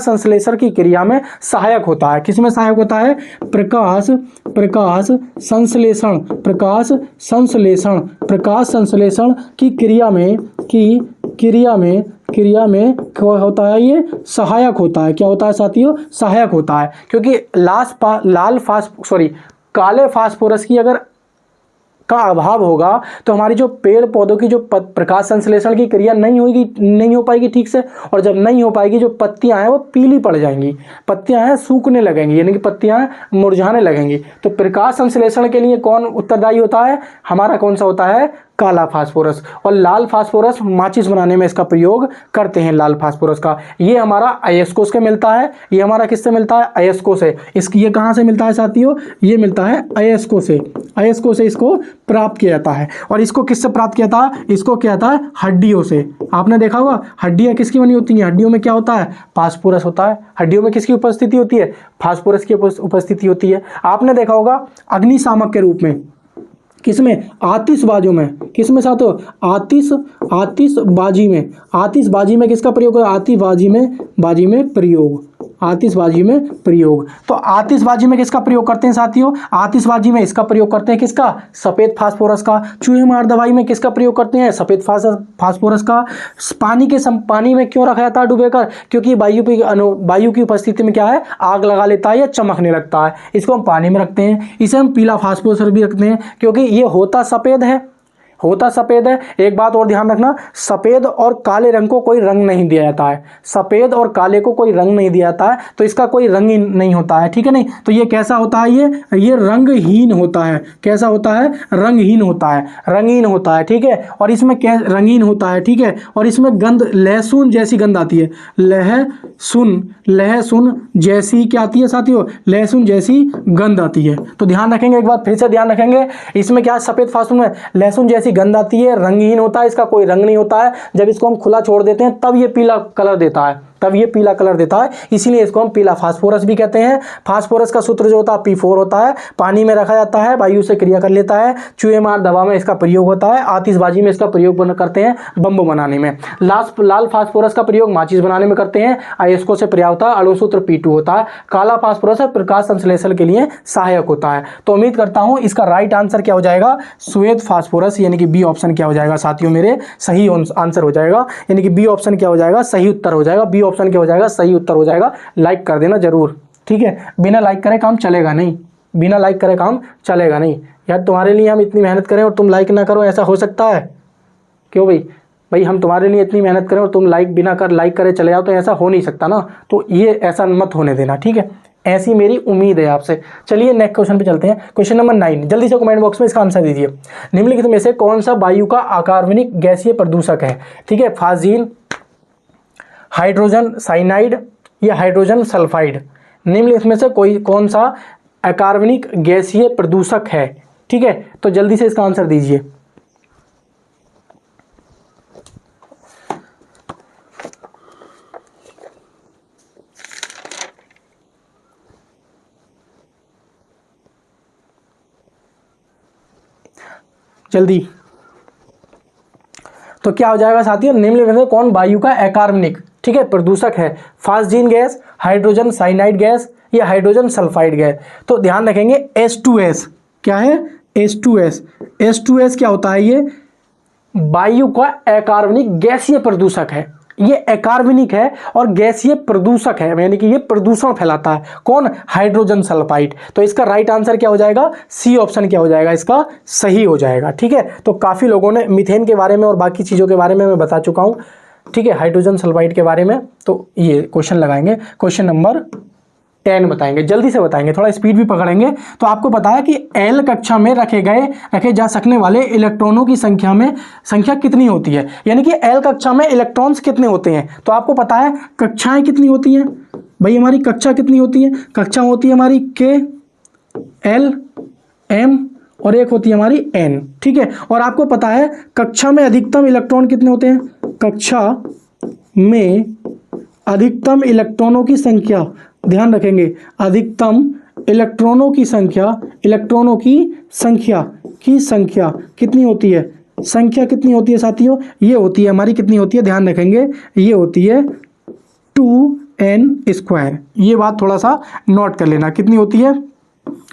संश्लेषण की क्रिया में सहायक होता है। किसमें सहायक होता है, प्रकाश संश्लेषण की क्रिया में क्या होता है, ये सहायक होता है। क्या होता है साथियों, सहायक होता है। क्योंकि काले फास्फोरस की अगर का अभाव होगा तो हमारी जो पेड़ पौधों की जो प्रकाश संश्लेषण की क्रिया नहीं हो पाएगी ठीक से। और जब नहीं हो पाएगी, जो पत्तियां हैं वो पीली पड़ जाएंगी, पत्तियां हैं सूखने लगेंगी, यानी कि पत्तियां मुरझाने लगेंगी। तो प्रकाश संश्लेषण के लिए कौन उत्तरदायी होता है, हमारा कौन सा होता है, काला फास्फोरस। और लाल फास्फोरस माचिस बनाने में इसका प्रयोग करते हैं, लाल फास्फोरस का। ये हमारा अयस्को से मिलता है। ये हमारा किससे मिलता है, अयस्को से। ये कहाँ से मिलता है साथियों, ये मिलता है अयस्को से इसको प्राप्त किया जाता है। और इसको किससे प्राप्त किया था, इसको किया था हड्डियों से। आपने देखा होगा हड्डियां किसकी बनी होती हैं, हड्डियों में क्या होता है, फास्फोरस होता है। हड्डियों में किसकी उपस्थिति होती है, फास्फोरस की उपस्थिति होती है। आपने देखा होगा अग्निशामक के रूप में, किसमें, आतिशबाजों में, किसमें साथियों, आतिशबाजी में किसका प्रयोग है, आतिशबाजी में प्रयोग। तो आतिशबाजी में किसका प्रयोग करते हैं साथियों, आतिशबाजी में इसका प्रयोग करते हैं, किसका, सफेद फास्फोरस का। चूहे मार दवाई में किसका प्रयोग करते हैं, सफेद फास्फोरस का। पानी में क्यों रखा जाता है डुबेकर, क्योंकि वायु की उपस्थिति में क्या है, आग लगा लेता है या चमकने लगता है। इसको हम पानी में रखते हैं। इसे हम पीला फास्फोरस भी रखते हैं, क्योंकि ये होता सफेद है। एक बात और ध्यान रखना, सफेद और काले रंग को कोई रंग नहीं दिया जाता है। सफेद और काले को कोई रंग नहीं दिया जाता है, तो इसका कोई रंग ही नहीं होता है, ठीक है नहीं। तो ये कैसा होता है, ये रंगहीन होता है। कैसा होता है, रंगहीन होता है, ठीक है। और इसमें क्या रंगीन होता है, ठीक है। और इसमें गंध, लहसुन जैसी गंध आती है। लहसुन जैसी क्या आती है साथियों, लहसुन जैसी गंध आती है। तो ध्यान रखेंगे, एक बार फिर से ध्यान रखेंगे, इसमें क्या सफेद फास्फोरस में लहसुन जैसी गंध आती है, रंगहीन होता है, इसका कोई रंग नहीं होता है। जब इसको हम खुला छोड़ देते हैं तब ये पीला कलर देता है, इसीलिए इसको हम पीला फास्फोरस भी कहते हैं। फास्फोरस का सूत्र जो होता है P4 होता है। पानी में रखा जाता है, वायु से क्रिया कर लेता है। चूहे मार दवा में इसका प्रयोग होता है। आतिशबाजी में इसका प्रयोग करते हैं, बम बनाने में। लाल फास्फोरस का प्रयोग माचिस बनाने में करते हैं। अयस्को से प्रयोग होता है, अणु सूत्र P2 होता है। काला फास्फोरस प्रकाश संश्लेषण के लिए सहायक होता है। तो उम्मीद करता हूं इसका राइट आंसर क्या हो जाएगा, श्वेत फास्फोरस, यानी कि बी ऑप्शन क्या हो जाएगा साथियों, मेरे सही आंसर हो जाएगा। यानी कि बी ऑप्शन क्या हो जाएगा, सही उत्तर हो जाएगा। बी ऑप्शन क्या हो जाएगा, सही उत्तर हो जाएगा। लाइक कर देना जरूर, ठीक है। बिना लाइक करे काम चलेगा नहीं, यार तुम्हारे लिए हम इतनी मेहनत करें और तुम लाइक ना करो, ऐसा हो सकता है, क्यों भाई हम तुम्हारे लिए इतनी मेहनत करें और तुम लाइक करे चले जाओ, तो ऐसा हो नहीं सकता ना। तो ये ऐसा मत होने देना, ठीक है। ऐसी मेरी उम्मीद है आपसे। चलिए नेक्स्ट क्वेश्चन पे चलते हैं। क्वेश्चन नंबर 9, जल्दी से कमेंट बॉक्स में इसका आंसर दीजिए। निम्नलिखित में से कौन सा वायु का अकार्बनिक गैसीय प्रदूषक है, ठीक है। फाजिल, हाइड्रोजन साइनाइड या हाइड्रोजन सल्फाइड। निम्नलिखित में से कौन सा अकार्बनिक गैसीय प्रदूषक है, ठीक है। तो जल्दी से इसका आंसर दीजिए। जल्दी। तो क्या हो जाएगा साथियों, निम्नलिखित में कौन वायु का अकार्बनिक, ठीक है, प्रदूषक है? Phosgene gas, hydrogen cyanide gas या हाइड्रोजन सल्फाइड गैस? तो ध्यान रखेंगे H2S। क्या है? H2S। H2S क्या होता है? ये वायु का अकार्बनिक गैसीय प्रदूषक है। ये अकार्बनिक है और गैसीय प्रदूषक है, यानी कि ये प्रदूषण फैलाता है। कौन? Hydrogen sulphide. तो इसका राइट आंसर क्या हो जाएगा? सी ऑप्शन क्या हो जाएगा इसका सही हो जाएगा। ठीक है, तो काफी लोगों ने मीथेन के बारे में और बाकी चीजों के बारे में मैं बता चुका हूं, ठीक है, हाइड्रोजन सल्फाइड के बारे में। तो ये क्वेश्चन लगाएंगे, क्वेश्चन नंबर 10 बताएंगे, जल्दी से बताएंगे, थोड़ा स्पीड भी पकड़ेंगे। तो आपको पता है कि एल कक्षा में रखे जा सकने वाले इलेक्ट्रॉनों की संख्या कितनी होती है, यानी कि एल कक्षा में इलेक्ट्रॉन्स कितने होते हैं? तो आपको पता है कक्षाएं कितनी होती हैं भाई, हमारी कक्षा कितनी होती है? कक्षा होती है हमारी के, एल, एम और एक होती है हमारी एन। ठीक है, और आपको पता है कक्षा में अधिकतम इलेक्ट्रॉन कितने होते हैं? कक्षा में अधिकतम इलेक्ट्रॉनों की संख्या, ध्यान रखेंगे, अधिकतम इलेक्ट्रॉनों की संख्या कितनी होती है? संख्या कितनी होती है साथियों? ये होती है हमारी, कितनी होती है? ध्यान रखेंगे, ये होती है 2n²। ये बात थोड़ा सा नोट कर लेना, कितनी होती है?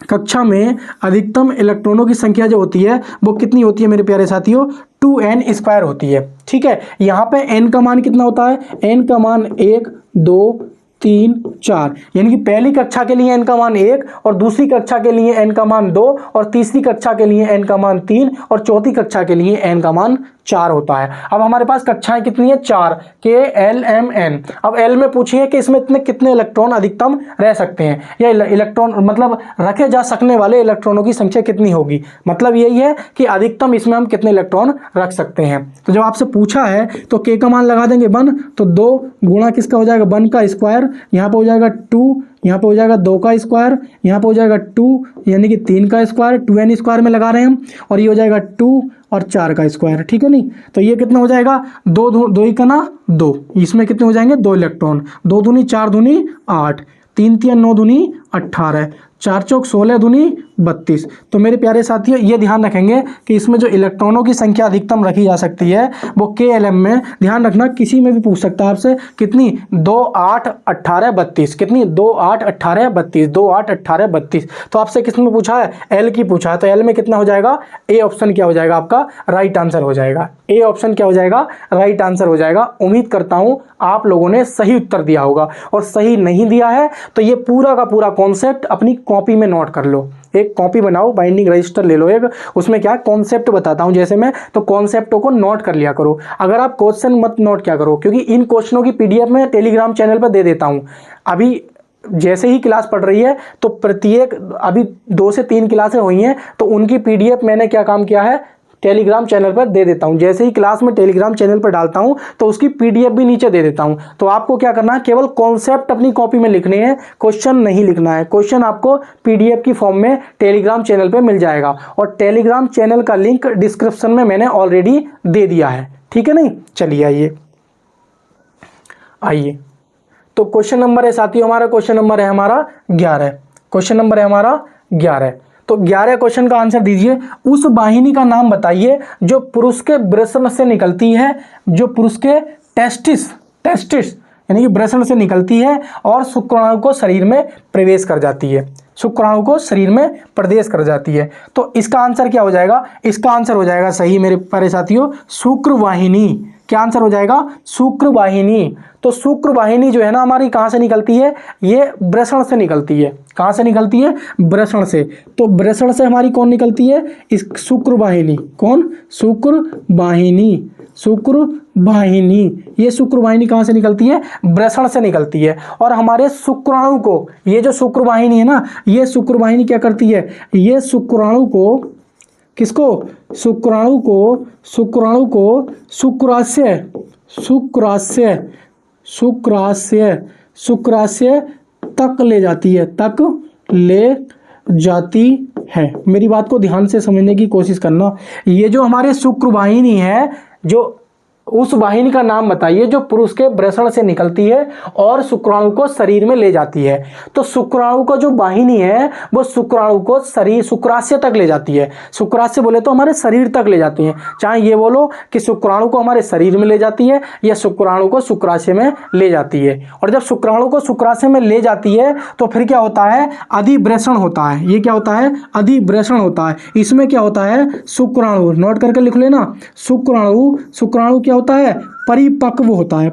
कक्षा में अधिकतम इलेक्ट्रॉनों की संख्या जो होती है वो कितनी होती है मेरे प्यारे साथियों? 2n² होती है। ठीक है, यहाँ पे n का मान कितना होता है? n का मान 1, 2, 3, 4, यानी कि पहली कक्षा के लिए n का मान 1 और दूसरी कक्षा के लिए n का मान 2 और तीसरी कक्षा के लिए n का मान 3 और चौथी कक्षा के लिए n का मान 4 होता है। अब हमारे पास कक्षाएं कितनी है? 4, के, एल, एम, एन। अब एल में पूछिए कि इसमें इतने कितने इलेक्ट्रॉन अधिकतम रह सकते हैं, या इलेक्ट्रॉन मतलब रखे जा सकने वाले इलेक्ट्रॉनों की संख्या कितनी होगी, मतलब यही है कि अधिकतम इसमें हम कितने इलेक्ट्रॉन रख सकते हैं। तो जब आपसे पूछा है तो के का मान लगा देंगे 1, तो 2 गुणा किसका हो जाएगा? 1 का स्क्वायर, यहाँ पे हो जाएगा 2, यहाँ पे हो जाएगा 2 का स्क्वायर, यहाँ पे हो जाएगा 2 यानी कि 3 का स्क्वायर, 2n² में लगा रहे हैं हम, और ये हो जाएगा 2 और 4 का स्क्वायर। ठीक है नहीं, तो ये कितना हो जाएगा? 2 ही का ना 2, इसमें कितने हो जाएंगे? 2 इलेक्ट्रॉन, 2 दूनी 4 दूनी 8, 3 3 9 दूनी 18, 4 चौक 16 दूनी 32। तो मेरे प्यारे साथियों ये ध्यान रखेंगे कि इसमें जो इलेक्ट्रॉनों की संख्या अधिकतम रखी जा सकती है वो KLM में, ध्यान रखना किसी में भी पूछ सकता है आपसे, कितनी? 2, 8, 18, 32। कितनी? 2, 8, 18, 32, 2, 8, 18, 32। तो आपसे किस में पूछा है? एल की पूछा है, तो एल में कितना हो जाएगा? ए ऑप्शन क्या हो जाएगा आपका राइट आंसर हो जाएगा। ए ऑप्शन क्या हो जाएगा? राइट आंसर हो जाएगा। उम्मीद करता हूं आप लोगों ने सही उत्तर दिया होगा, और सही नहीं दिया है तो ये पूरा का पूरा कॉन्सेप्ट अपनी कॉपी में नोट कर लो। एक कॉपी बनाओ, बाइंडिंग रजिस्टर ले लो एक, उसमें क्या कॉन्सेप्ट बताता हूं जैसे मैं, तो कॉन्सेप्टों को नोट कर लिया करो। अगर आप क्वेश्चन मत नोट क्या करो, क्योंकि इन क्वेश्चनों की PDF में टेलीग्राम चैनल पर दे देता हूं। अभी जैसे ही क्लास पढ़ रही है तो प्रत्येक, अभी 2 से 3 क्लासें हुई हैं तो उनकी PDF मैंने क्या काम किया है, टेलीग्राम चैनल पर दे देता हूं। जैसे ही क्लास में टेलीग्राम चैनल पर डालता हूं तो उसकी PDF भी नीचे दे देता हूं। तो आपको क्या करना है, केवल कॉन्सेप्ट अपनी कॉपी में लिखने हैं, क्वेश्चन नहीं लिखना है। क्वेश्चन आपको PDF की फॉर्म में टेलीग्राम चैनल पर मिल जाएगा, और टेलीग्राम चैनल का लिंक डिस्क्रिप्शन में मैंने ऑलरेडी दे दिया है। ठीक है नहीं, चलिए आइए तो क्वेश्चन नंबर है साथियों हमारा, क्वेश्चन नंबर है हमारा 11। क्वेश्चन नंबर है हमारा 11। तो 11 क्वेश्चन का आंसर दीजिए। उस वाहिनी का नाम बताइए जो पुरुष के वृषण से निकलती है, जो पुरुष के टेस्टिस यानी कि वृषण से निकलती है और शुक्राणु को शरीर में प्रवेश कर जाती है, शुक्राणु को शरीर में प्रवेश कर जाती है। तो इसका आंसर क्या हो जाएगा? इसका आंसर हो जाएगा सही मेरे प्यारे साथियों, शुक्रवाहिनी। क्या आंसर हो जाएगा? शुक्रवाहिनी। तो शुक्रवाहिनी जो है ना हमारी कहाँ से निकलती है? ये वृषण से निकलती है। कहाँ से निकलती है? वृषण से। तो वृषण से हमारी कौन निकलती है? इस शुक्रवाहिनी। कौन? शुक्रवाहिनी। शुक्रवाहिनी, ये शुक्रवाहिनी कहाँ से निकलती है? वृषण से निकलती है। और हमारे शुक्राणु को, ये जो शुक्रवाहिनी है ना, ये शुक्रवाहिनी क्या करती है? ये शुक्राणु को, किसको? शुक्राणु को शुक्राशय तक ले जाती है। मेरी बात को ध्यान से समझने की कोशिश करना। ये जो हमारे शुक्रवाहिनी है, जो उस वाहिनी का नाम बताइए जो पुरुष के वृषण से निकलती है और शुक्राणु को शरीर में ले जाती है। तो शुक्राणु का जो वाहिनी है वो शुक्राणु को शरीर शुक्राशय तक ले जाती है। शुक्राशय बोले तो हमारे शरीर तक ले जाती है। चाहे ये बोलो कि शुक्राणु को हमारे शरीर में ले जाती है या शुक्राणु को शुक्राशय में ले जाती है। और जब शुक्राणु को शुक्राशय में ले जाती है तो फिर क्या होता है, अधिवृषण होता है। ये क्या होता है, अधिवृषण होता है। इसमें क्या होता है, शुक्राणु, नोट करके लिख लेना, शुक्राणु क्या होता है, परिपक्व होता है।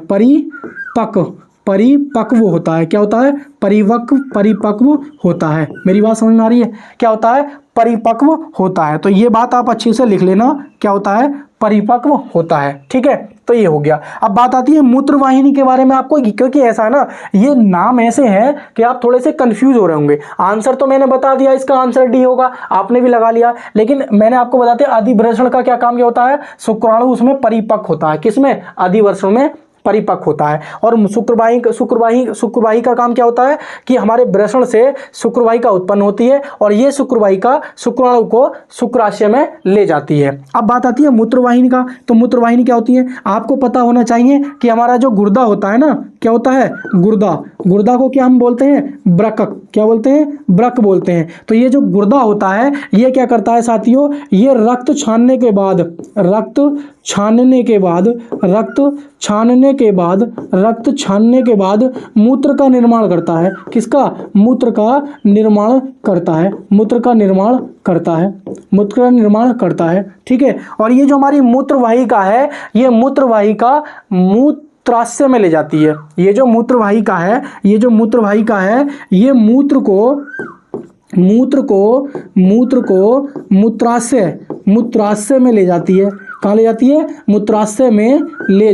परिपक्व होता है। क्या होता है, परिपक्व होता है। मेरी बात समझ में आ रही है, क्या होता है, परिपक्व होता है। तो ये बात आप अच्छे से लिख लेना, क्या होता है, परिपक्व होता है। ठीक है, तो ये हो गया। अब बात आती है मूत्रवाहिनी के बारे में आपको, क्योंकि ऐसा है ना, ये नाम ऐसे हैं कि आप थोड़े से कंफ्यूज हो रहे होंगे। आंसर तो मैंने बता दिया, इसका आंसर डी होगा, आपने भी लगा लिया, लेकिन मैंने आपको बताते अधिवृषण का क्या काम क्या होता है, शुक्राणु उसमें परिपक्व होता है। किसमें, अधिवृषण में परिपक्व होता है। और शुक्रवाही का काम क्या होता है कि हमारे वृषण से शुक्रवाहिका उत्पन्न होती है और ये शुक्रवाहिका शुक्राणु को शुक्राशय में ले जाती है। अब बात आती है मूत्रवाहिनी का। तो मूत्रवाहिनी क्या होती है, आपको पता होना चाहिए कि हमारा जो गुर्दा होता है ना, क्या होता है, गुर्दा को क्या हम बोलते हैं, ब्रकक, क्या बोलते हैं, ब्रक बोलते हैं। तो ये जो गुर्दा होता है ये क्या करता है साथियों, ये रक्त छानने के बाद मूत्र का निर्माण करता है। किसका, मूत्र का निर्माण करता है। ठीक है, और ये जो हमारी मूत्रवाहिका है, ये मूत्रवाहिका मूत्राशय में ले जाती है। ये जो मूत्रवाहिका है ये मूत्र को मूत्राशय में ले जाती है। कहाँ ले जाती है, मूत्राशय में ले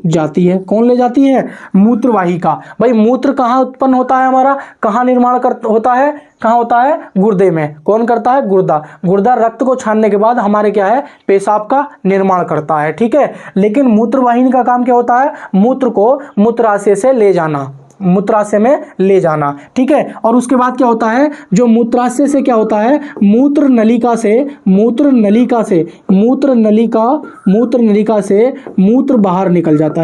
जाती है। कौन ले जाती है, मूत्रवाहिका। भाई मूत्र कहाँ उत्पन्न होता है हमारा, कहाँ निर्माण होता है, कहाँ होता है, गुर्दे में। कौन करता है, गुर्दा रक्त को छानने के बाद हमारे क्या है, पेशाब का निर्माण करता है। ठीक है, लेकिन मूत्रवाहिनी का काम क्या होता है, मूत्र को मूत्राशय में ले जाना। ठीक है, और उसके बाद क्या होता है, जो मूत्राशय से क्या होता है, मूत्र नलिका से मूत्र बाहर निकल जाता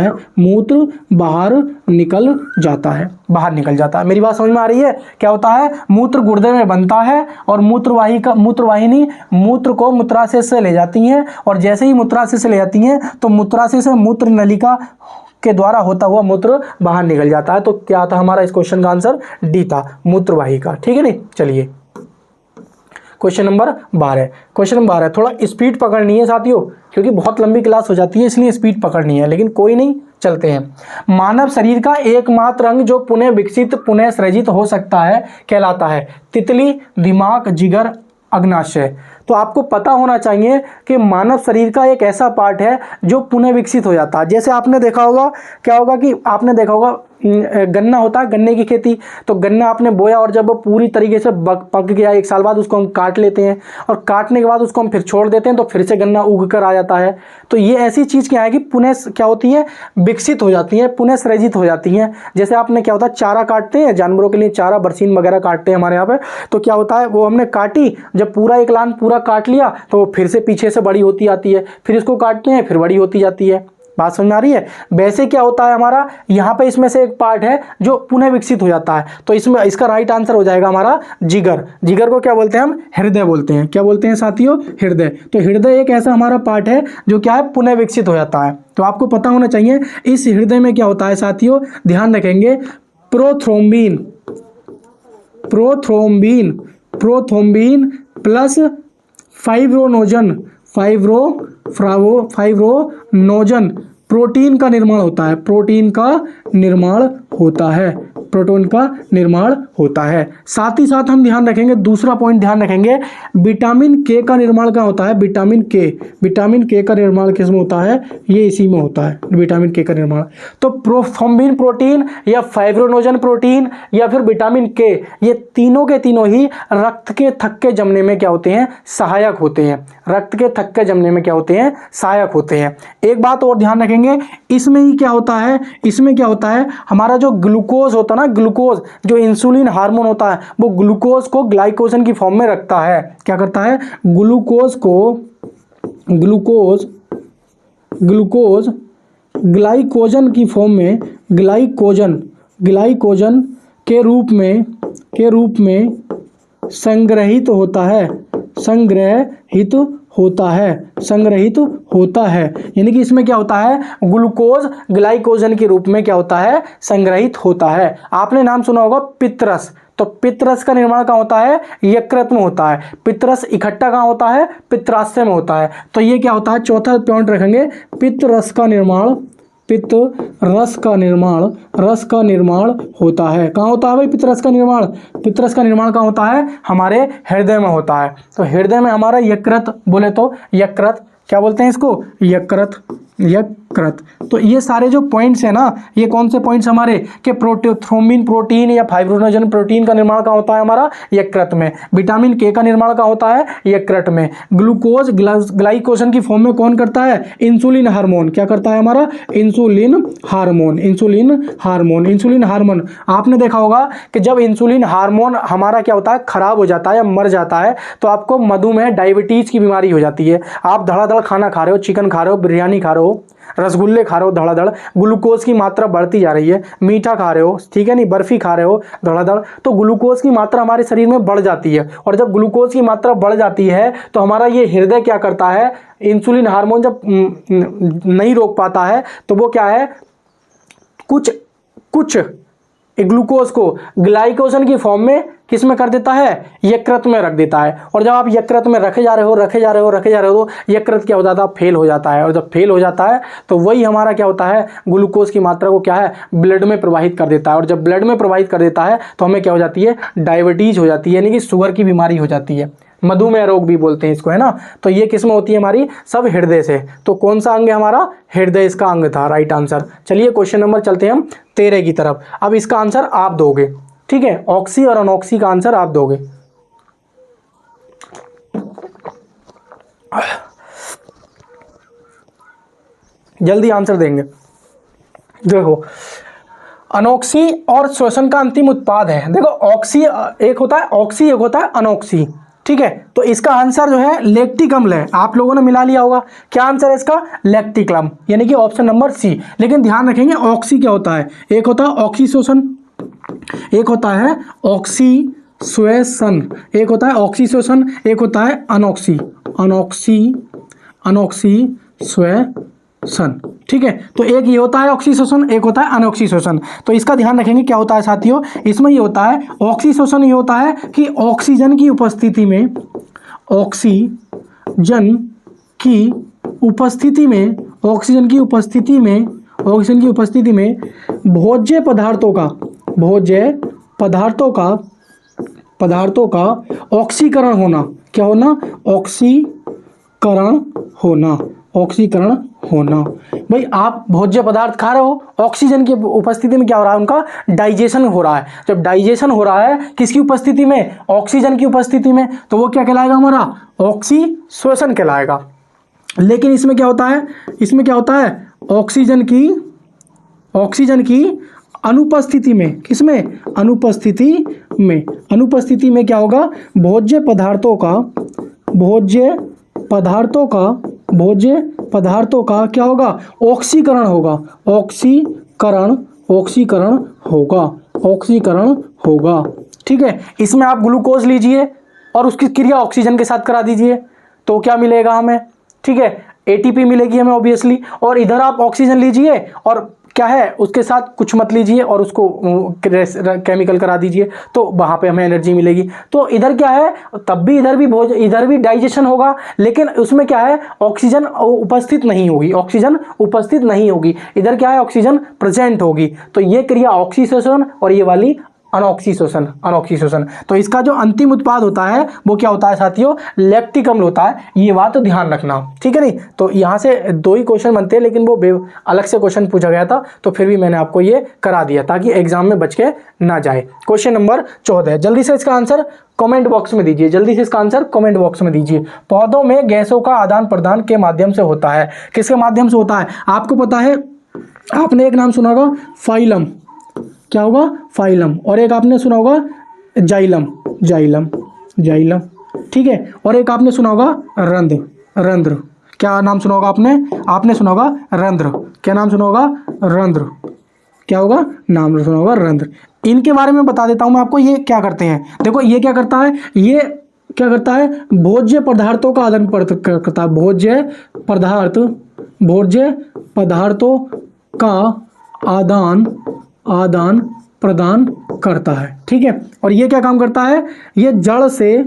है। मेरी बात समझ में आ रही है, क्या होता है, मूत्र गुर्दे में बनता है और मूत्रवाहिनी मूत्र को मूत्राशय से ले जाती हैं, और जैसे ही मूत्राशय से ले जाती हैं तो मूत्राशय से मूत्र नलिका के द्वारा होता हुआ मूत्र बाहर निकल जाता है। तो क्या था हमारा इस क्वेश्चन का आंसर, डी था, मूत्रवाहिका। ठीक है नहीं, चलिए क्वेश्चन नंबर 12। थोड़ा स्पीड पकड़नी है साथियों, क्योंकि बहुत लंबी क्लास हो जाती है, इसलिए स्पीड पकड़नी है, लेकिन कोई नहीं, चलते हैं। मानव शरीर का एकमात्र अंग जो पुनः विकसित पुनः सृजित हो सकता है कहलाता है तितली, दिमाग, जिगर, अग्नाशय। तो आपको पता होना चाहिए कि मानव शरीर का एक ऐसा पार्ट है जो पुनः विकसित हो जाता है। जैसे आपने देखा होगा, क्या होगा कि आपने देखा होगा गन्ना होता है, गन्ने की खेती। तो गन्ना आपने बोया और जब वो पूरी तरीके से पक गया, 1 साल बाद उसको हम काट लेते हैं, और काटने के बाद उसको हम फिर छोड़ देते हैं, तो फिर से गन्ना उग कर आ जाता है। तो ये ऐसी चीज़ क्या है कि पुनः क्या होती है, विकसित हो जाती है, पुनः सृजित हो जाती हैं। जैसे आपने क्या होता है, चारा काटते हैं जानवरों के लिए, चारा बरसीन वगैरह काटते हैं हमारे यहाँ पे, तो क्या होता है, वो हमने काटी, जब पूरा एक लान पूरा काट लिया तो फिर से पीछे से बड़ी होती आती है, फिर इसको काटते हैं, फिर बड़ी होती जाती है। बात समझ में आ रही है। वैसे क्या होता है हमारा यहाँ पे, इसमें से एक पार्ट है जो पुनः विकसित हो जाता है। तो इसमें इसका राइट आंसर हो जाएगा हमारा जिगर। जिगर को क्या बोलते हैं हम, हृदय बोलते हैं। क्या बोलते हैं साथियों, हृदय। तो हृदय एक ऐसा हमारा पार्ट है जो क्या है, पुनः विकसित हो जाता है। तो आपको पता होना चाहिए इस हृदय में क्या होता है साथियों, ध्यान रखेंगे, प्रोथ्रोम्बिन प्लस फाइब्रोनोजन प्रोटीन का निर्माण होता है। साथ ही साथ हम ध्यान रखेंगे, दूसरा पॉइंट ध्यान रखेंगे, विटामिन के का निर्माण क्या होता है, विटामिन के का निर्माण किसमें होता है, ये इसी में होता है, विटामिन के का निर्माण। तो प्रोथ्रोम्बिन प्रोटीन या फाइब्रोनोजन प्रोटीन या फिर विटामिन के, ये तीनों के तीनों ही रक्त के थक्के जमने में क्या होते हैं, सहायक होते हैं। एक बात और ध्यान रखेंगे, इसमें क्या होता है, हमारा जो ग्लूकोज होता है ना, ग्लूकोज जो इंसुलिन हार्मोन होता है, वो ग्लूकोज को ग्लाइकोजन की फॉर्म में रखता है। क्या करता है, ग्लूकोज ग्लूकोज ग्लाइकोजन की फॉर्म में, ग्लाइकोजन के रूप में संग्रहित होता है। यानी कि इसमें क्या होता है, ग्लूकोज ग्लाइकोजन के रूप में क्या होता है, संग्रहित होता है। आपने नाम सुना होगा पित्तरस, तो पित्तरस का निर्माण कहाँ होता है, यकृत में होता है। पित्तरस इकट्ठा कहाँ होता है, पित्ताशय में होता है। तो ये क्या होता है, चौथा पॉइंट रखेंगे, पित्तरस का निर्माण होता है। कहाँ होता है भाई पित्तरस का निर्माण, पित्तरस का निर्माण कहाँ होता है, हमारे हृदय में होता है। तो हृदय में हमारा यकृत, बोले तो यकृत, क्या बोलते हैं इसको, यकृत। तो ये सारे जो पॉइंट्स हैं ना, ये कौन से पॉइंट्स हमारे, कि थ्रोम्बिन प्रोटीन या फाइब्रोनोजन प्रोटीन का निर्माण कहाँ होता है, हमारा यकृत में। विटामिन के का निर्माण कहाँ होता है, यकृत में। ग्लूकोज ग्लाइकोजन की फॉर्म में कौन करता है, इंसुलिन हार्मोन। क्या करता है हमारा, इंसुलिन हार्मोन। आपने देखा होगा कि जब इंसुलिन हार्मोन हमारा क्या होता है, खराब हो जाता है या मर जाता है, तो आपको मधुमेह, डायबिटीज की बीमारी हो जाती है। आप धड़ाधड़ खाना खा रहे हो, चिकन खा रहे हो, बिरयानी खा रहे हो, रसगुल्ले खा रहे हो धड़ाधड़, ग्लूकोज की मात्रा बढ़ती जा रही है। मीठा खा रहे हो, ठीक है नहीं, बर्फी खा रहे हो धड़ाधड़, तो ग्लूकोज की मात्रा हमारे शरीर में बढ़ जाती है। और जब ग्लूकोज की मात्रा बढ़ जाती है तो हमारा ये हृदय क्या करता है, इंसुलिन हार्मोन जब नहीं रोक पाता है, तो वो क्या है, कुछ ग्लूकोज को ग्लाइकोजन की फॉर्म में किस में कर देता है, यकृत में रख देता है। और जब आप यकृत में रखे जा रहे हो तो यकृत क्या हो जाता है, फेल हो जाता है। और जब फेल हो जाता है तो वही हमारा क्या होता है, ग्लूकोज की मात्रा को क्या है, ब्लड में प्रवाहित कर देता है। और जब ब्लड में प्रवाहित कर देता है तो हमें क्या हो जाती है, डायबिटीज हो जाती है, यानी कि शुगर की बीमारी हो जाती है, मधुमेह रोग भी बोलते हैं इसको, है ना। तो ये किस में होती है हमारी, सब हृदय से। तो कौन सा अंग है हमारा, हृदय इसका अंग था, राइट आंसर। चलिए क्वेश्चन नंबर चलते हैं हम 13 की तरफ। अब इसका आंसर आप दोगे, ठीक है, ऑक्सी और अनऑक्सी का आंसर आप दोगे। जल्दी आंसर देंगे। देखो, अनॉक्सी और श्वसन का अंतिम उत्पाद है। देखो, ऑक्सी एक होता है, ऑक्सी एक होता है अनॉक्सी, ठीक है। तो इसका आंसर जो है लैक्टिक अम्ल है। आप लोगों ने मिला लिया होगा, क्या आंसर है इसका, लैक्टिक अम्ल, यानी कि ऑप्शन नंबर सी। लेकिन ध्यान रखेंगे, ऑक्सी क्या होता है, एक होता है ऑक्सीशोषण, एक होता है ऑक्सीश्वेसन, एक होता है ऑक्सीशोषण, एक होता है अनॉक्सीश्वेसन, ठीक है। तो एक ये होता है ऑक्सीशोषण, एक होता है अनऑक्सीशोषण। तो इसका ध्यान रखेंगे, क्या होता है साथियों, इसमें ये होता है ऑक्सीशोषण, ये होता है कि ऑक्सीजन की उपस्थिति में भोज्य पदार्थों का ऑक्सीकरण होना, क्या होना, ऑक्सीकरण होना। भाई आप भोज्य पदार्थ खा रहे हो, ऑक्सीजन की उपस्थिति में क्या हो रहा है, उनका डाइजेशन हो रहा है। जब डाइजेशन हो रहा है किसकी उपस्थिति में, ऑक्सीजन की उपस्थिति में, तो वो क्या कहलाएगा हमारा, ऑक्सीश्वसन कहलाएगा। लेकिन इसमें क्या होता है, ऑक्सीजन की अनुपस्थिति में, किसमें, अनुपस्थिति में क्या होगा, भोज्य पदार्थों का क्या होगा, ऑक्सीकरण होगा, ठीक है। इसमें आप ग्लूकोज लीजिए और उसकी क्रिया ऑक्सीजन के साथ करा दीजिए, तो क्या मिलेगा हमें, ठीक है, एटीपी मिलेगी हमें ऑब्वियसली। और इधर आप ऑक्सीजन लीजिए और क्या है, उसके साथ कुछ मत लीजिए और उसको केमिकल करा दीजिए, तो वहाँ पे हमें एनर्जी मिलेगी। तो इधर क्या है, तब भी इधर भी डाइजेशन होगा, लेकिन उसमें क्या है, ऑक्सीजन उपस्थित नहीं होगी, इधर क्या है, ऑक्सीजन प्रेजेंट होगी। तो ये क्रिया ऑक्सीशोषण और ये वाली अनऑक्सीशोषण। तो इसका जो अंतिम उत्पाद होता है वो क्या होता है साथियों, लैक्टिक अम्ल होता है। ये बात तो ध्यान रखना, ठीक है नहीं। तो यहाँ से 2 ही क्वेश्चन बनते हैं, लेकिन वो अलग से क्वेश्चन पूछा गया था, तो फिर भी मैंने आपको ये करा दिया ताकि एग्जाम में बच के ना जाए। क्वेश्चन नंबर 14, जल्दी से इसका आंसर कमेंट बॉक्स में दीजिए। पौधों में गैसों का आदान प्रदान के माध्यम से होता है। किसके माध्यम से होता है, आपको पता है, आपने एक नाम सुना होगा फाइलम, क्या होगा, फाइलम। और एक आपने सुना होगा जाइलम, ठीक है। और एक आपने सुना होगा रंध्र, क्या नाम सुना होगा आपने? आपने सुना होगा रंध्र। क्या नाम सुना होगा? रंध्र। क्या होगा? नाम सुना होगा रंध्र। इनके बारे में बता देता हूं मैं आपको, ये क्या करते हैं। देखो ये क्या करता है, ये क्या करता है, भोज्य पदार्थों का आदान प्रदान करता है। भोज्य पदार्थों का आदान प्रदान करता है, ठीक है। और ये क्या काम करता है, ये जड़ से ये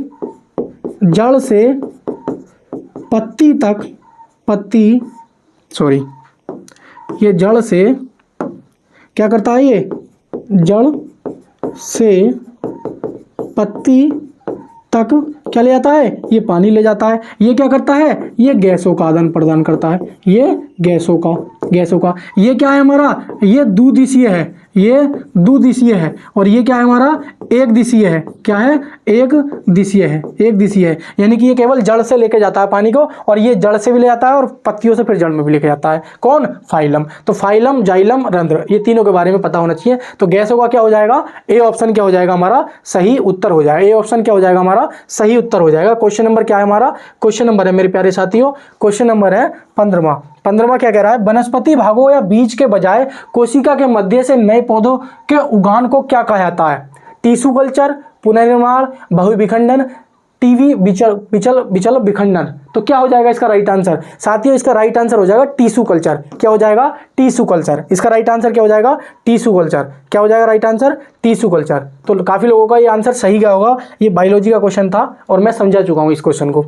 जड़ से क्या करता है, ये जड़ से पत्ती तक क्या ले जाता है, ये पानी ले जाता है। ये क्या करता है, ये गैसों का आदान प्रदान करता है। ये गैसों का ये क्या है हमारा, ये द्विदिशीय है, ये द्विदिशीय है। और ये क्या है हमारा, एक दिशीय है। क्या है, एक दिशीय है, यानी कि ये केवल जड़ से लेके जाता है पानी को, और ये जड़ से भी ले जाता है और पत्तियों से फिर जड़ में भी लेके जाता है। कौन? फाइलम। तो फाइलम, जाइलम, रंध्र, ये तीनों के बारे में पता होना चाहिए। तो गैसों का क्या हो जाएगा, ए ऑप्शन क्या हो जाएगा हमारा सही उत्तर हो जाएगा। ए ऑप्शन क्या हो जाएगा हमारा सही उत्तर हो जाएगा। क्वेश्चन नंबर क्या है हमारा, क्वेश्चन नंबर है मेरे प्यारे साथियों, क्वेश्चन नंबर है 15वां क्या कह रहा है, वनस्पति भागों या बीज के बजाय कोशिका के मध्य से नए पौधों के उगान को क्या कहा जाता है? टिश्यू कल्चर, पुनर्निर्माण, बहुविखंडन, टीवी विचल विखंडन। तो क्या हो जाएगा इसका राइट आंसर साथियों, इसका राइट आंसर हो जाएगा टिश्यू कल्चर। क्या हो जाएगा? Tissue culture. इसका राइट आंसर क्या हो जाएगा? Tissue culture. क्या हो जाएगा राइट आंसर? Tissue culture. तो काफी लोगों का ये आंसर सही क्या होगा, ये बायोलॉजी का क्वेश्चन था और मैं समझा चुका हूं इस क्वेश्चन को।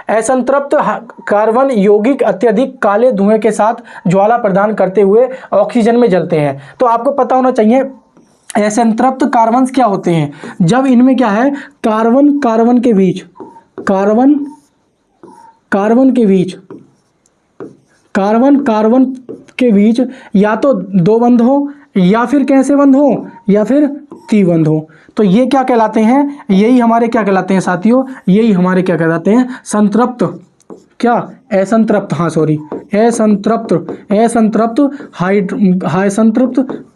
असंतृप्त कार्बन यौगिक अत्यधिक काले धुएं के साथ ज्वाला प्रदान करते हुए ऑक्सीजन में जलते हैं। तो आपको पता होना चाहिए असंतृप्त कार्बन क्या होते हैं। जब इनमें क्या है, कार्बन के बीच या तो दो बंध हो, या फिर कैसे बंध हो, या फिर त्रिबंध हो। तो ये क्या कहलाते हैं, यही हमारे क्या कहलाते हैं साथियों, यही हमारे क्या कहलाते हैं, संतृप्त, क्या असंतृप्त, हाँ सॉरी, असंतृप्त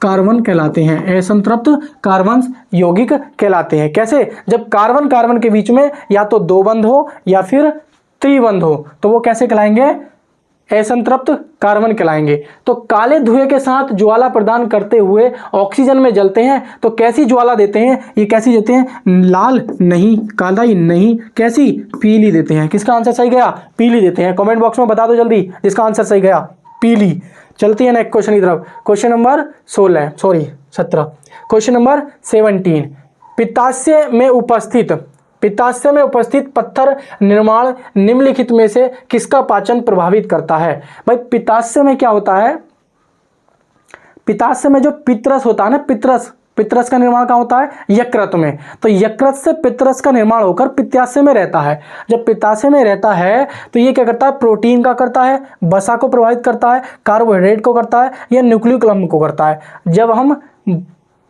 कार्बन कहलाते हैं। असंतृप्त कार्बन यौगिक कहलाते हैं। कैसे? जब कार्बन के बीच में या तो दो बंध हो या फिर त्रिबंध हो, तो वो कैसे कहलाएंगे? असंतृप्त कार्बन कहलाएंगे। तो काले धुएं के साथ ज्वाला प्रदान करते हुए ऑक्सीजन में जलते हैं। तो कैसी ज्वाला देते हैं, ये कैसी देते हैं? लाल नहीं, कालाई नहीं, कैसी? पीली देते हैं। किसका आंसर सही गया? पीली देते हैं। कमेंट बॉक्स में बता दो जल्दी जिसका आंसर सही गया, पीली। चलती है नेक्स्ट क्वेश्चन की तरफ। Question number 17। क्वेश्चन नंबर 17, पित्ताशय में उपस्थित पत्थर निर्माण निम्नलिखित में से किसका पाचन प्रभावित करता है? भाई पित्ताशय में क्या होता है, पित्ताशय में जो पित्रस होता है ना, पित्रस का निर्माण कहाँ होता है? यकृत में। तो यकृत से पित्रस का निर्माण होकर पित्ताशय में रहता है। जब पित्ताशय में रहता है तो ये क्या करता है? प्रोटीन का करता है, वसा को प्रभावित करता है, कार्बोहाइड्रेट को करता है, या न्यूक्लिक अम्ल को करता है। जब हम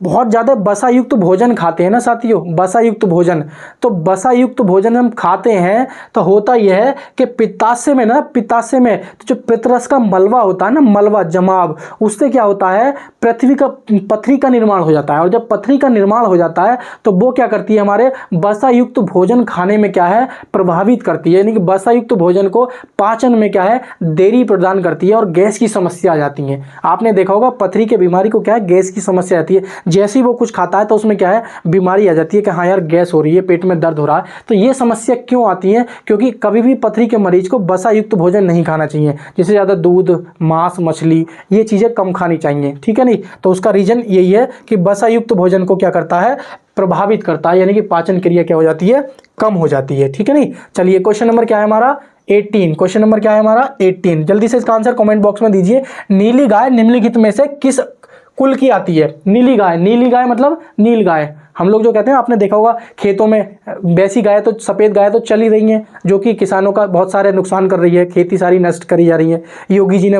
बहुत ज़्यादा वसा युक्त भोजन खाते हैं ना साथियों, वसा युक्त भोजन, तो वसा युक्त भोजन हम खाते हैं तो होता यह है कि पित्ताशय में तो जो पित्रस का मलबा होता है ना, मलबा जमाव, उससे क्या होता है? पथरी का निर्माण हो जाता है। और जब पथरी का निर्माण हो जाता है तो वो क्या करती है? हमारे वसा युक्त भोजन खाने में क्या है? प्रभावित करती है। यानी कि वसा युक्त भोजन को पाचन में क्या है? देरी प्रदान करती है और गैस की समस्या आ जाती है। आपने देखा होगा पथरी की बीमारी को क्या है? गैस की समस्या आती है। जैसे ही वो कुछ खाता है तो उसमें क्या है? बीमारी आ जाती है कि हाँ यार गैस हो रही है, पेट में दर्द हो रहा है। तो ये समस्या क्यों आती है? क्योंकि कभी भी पथरी के मरीज को वसा युक्त भोजन नहीं खाना चाहिए। जैसे ज़्यादा दूध, मांस, मछली, ये चीज़ें कम खानी चाहिए, ठीक है नहीं? तो उसका रीजन यही है कि वसा युक्त भोजन को क्या करता है? प्रभावित करता है, यानी कि पाचन क्रिया क्या हो जाती है? कम हो जाती है, ठीक है नहीं? चलिए क्वेश्चन नंबर क्या है हमारा? 18। क्वेश्चन नंबर क्या है हमारा? 18। जल्दी से इसका आंसर कमेंट बॉक्स में दीजिए। नीली गाय निम्नलिखित में से किस कुल की आती है? नीली गाय मतलब नील गाय। हम लोग जो कहते हैं, आपने देखा होगा खेतों में वैसी गाय तो, सफ़ेद गाय तो चल ही रही हैं, जो कि किसानों का बहुत सारे नुकसान कर रही है, खेती सारी नष्ट करी जा रही है। योगी जी ने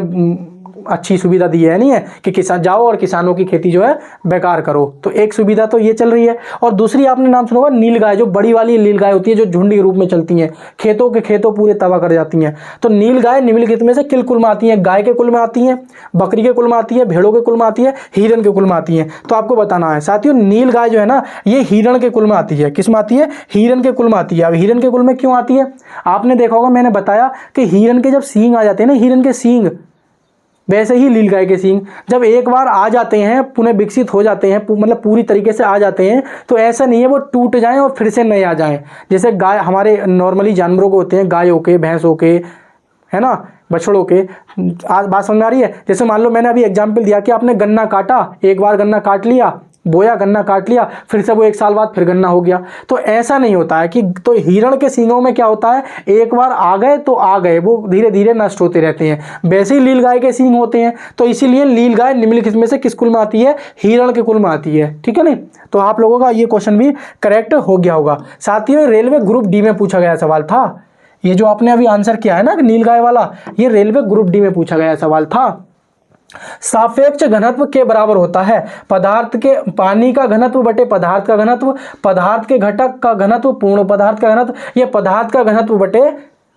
अच्छी सुविधा दी है नहीं है कि किसान जाओ और किसानों की खेती जो है बेकार करो। तो एक सुविधा तो ये चल रही है। और दूसरी आपने नाम सुना होगा नीलगाय, जो बड़ी वाली नीलगाय होती है जो झुंड के रूप में चलती हैं, खेतों के खेतों पूरे तबाह कर जाती हैं। तो नीलगाय निम्नलिखित में से किल कुल में आती हैं? गाय के कुल में आती हैं, बकरी के कुल में आती है, भेड़ों के कुल में आती है, हिरण के कुल में आती है। तो आपको बताना है साथियों, नीलगाय जो है ना ये हिरण के कुल में आती है। किस में आती है? हिरण के कुल में आती है। अब हिरण के कुल में क्यों आती है? आपने देखा होगा, मैंने बताया कि हिरण के जब सींग आ जाते हैं ना, हिरण के सींग, वैसे ही नीलगाय के सींग जब एक बार आ जाते हैं, पुनः विकसित हो जाते हैं, मतलब पूरी तरीके से आ जाते हैं, तो ऐसा नहीं है वो टूट जाएं और फिर से नए आ जाएं। जैसे गाय हमारे नॉर्मली जानवरों को होते हैं, गायों के, भैंसों के, है ना, बछड़ों के। आज बात समझ में आ रही है? जैसे मान लो मैंने अभी एग्जाम्पल दिया कि आपने गन्ना काटा, एक बार गन्ना काट लिया, बोया, गन्ना काट लिया, फिर से वो 1 साल बाद फिर गन्ना हो गया। तो ऐसा नहीं होता है कि, तो हिरण के सींगों में क्या होता है, एक बार आ गए तो आ गए, वो धीरे धीरे नष्ट होते रहते हैं। वैसे ही नीलगाय के सींग होते हैं। तो इसीलिए नीलगाय निम्नलिखित में से किस कुल में आती है? हिरण के कुल में आती है। ठीक है नहीं? तो आप लोगों का ये क्वेश्चन भी करेक्ट हो गया होगा। साथियों, रेलवे ग्रुप डी में पूछा गया सवाल था। ये जो आपने अभी आंसर किया है ना नीलगाय वाला, ये रेलवे ग्रुप डी में पूछा गया सवाल था। सापेक्ष घनत्व के बराबर होता है पदार्थ के, पानी का घनत्व बटे पदार्थ का घनत्व, पदार्थ के घटक का घनत्व पूर्ण पदार्थ का घनत्व, या पदार्थ का घनत्व बटे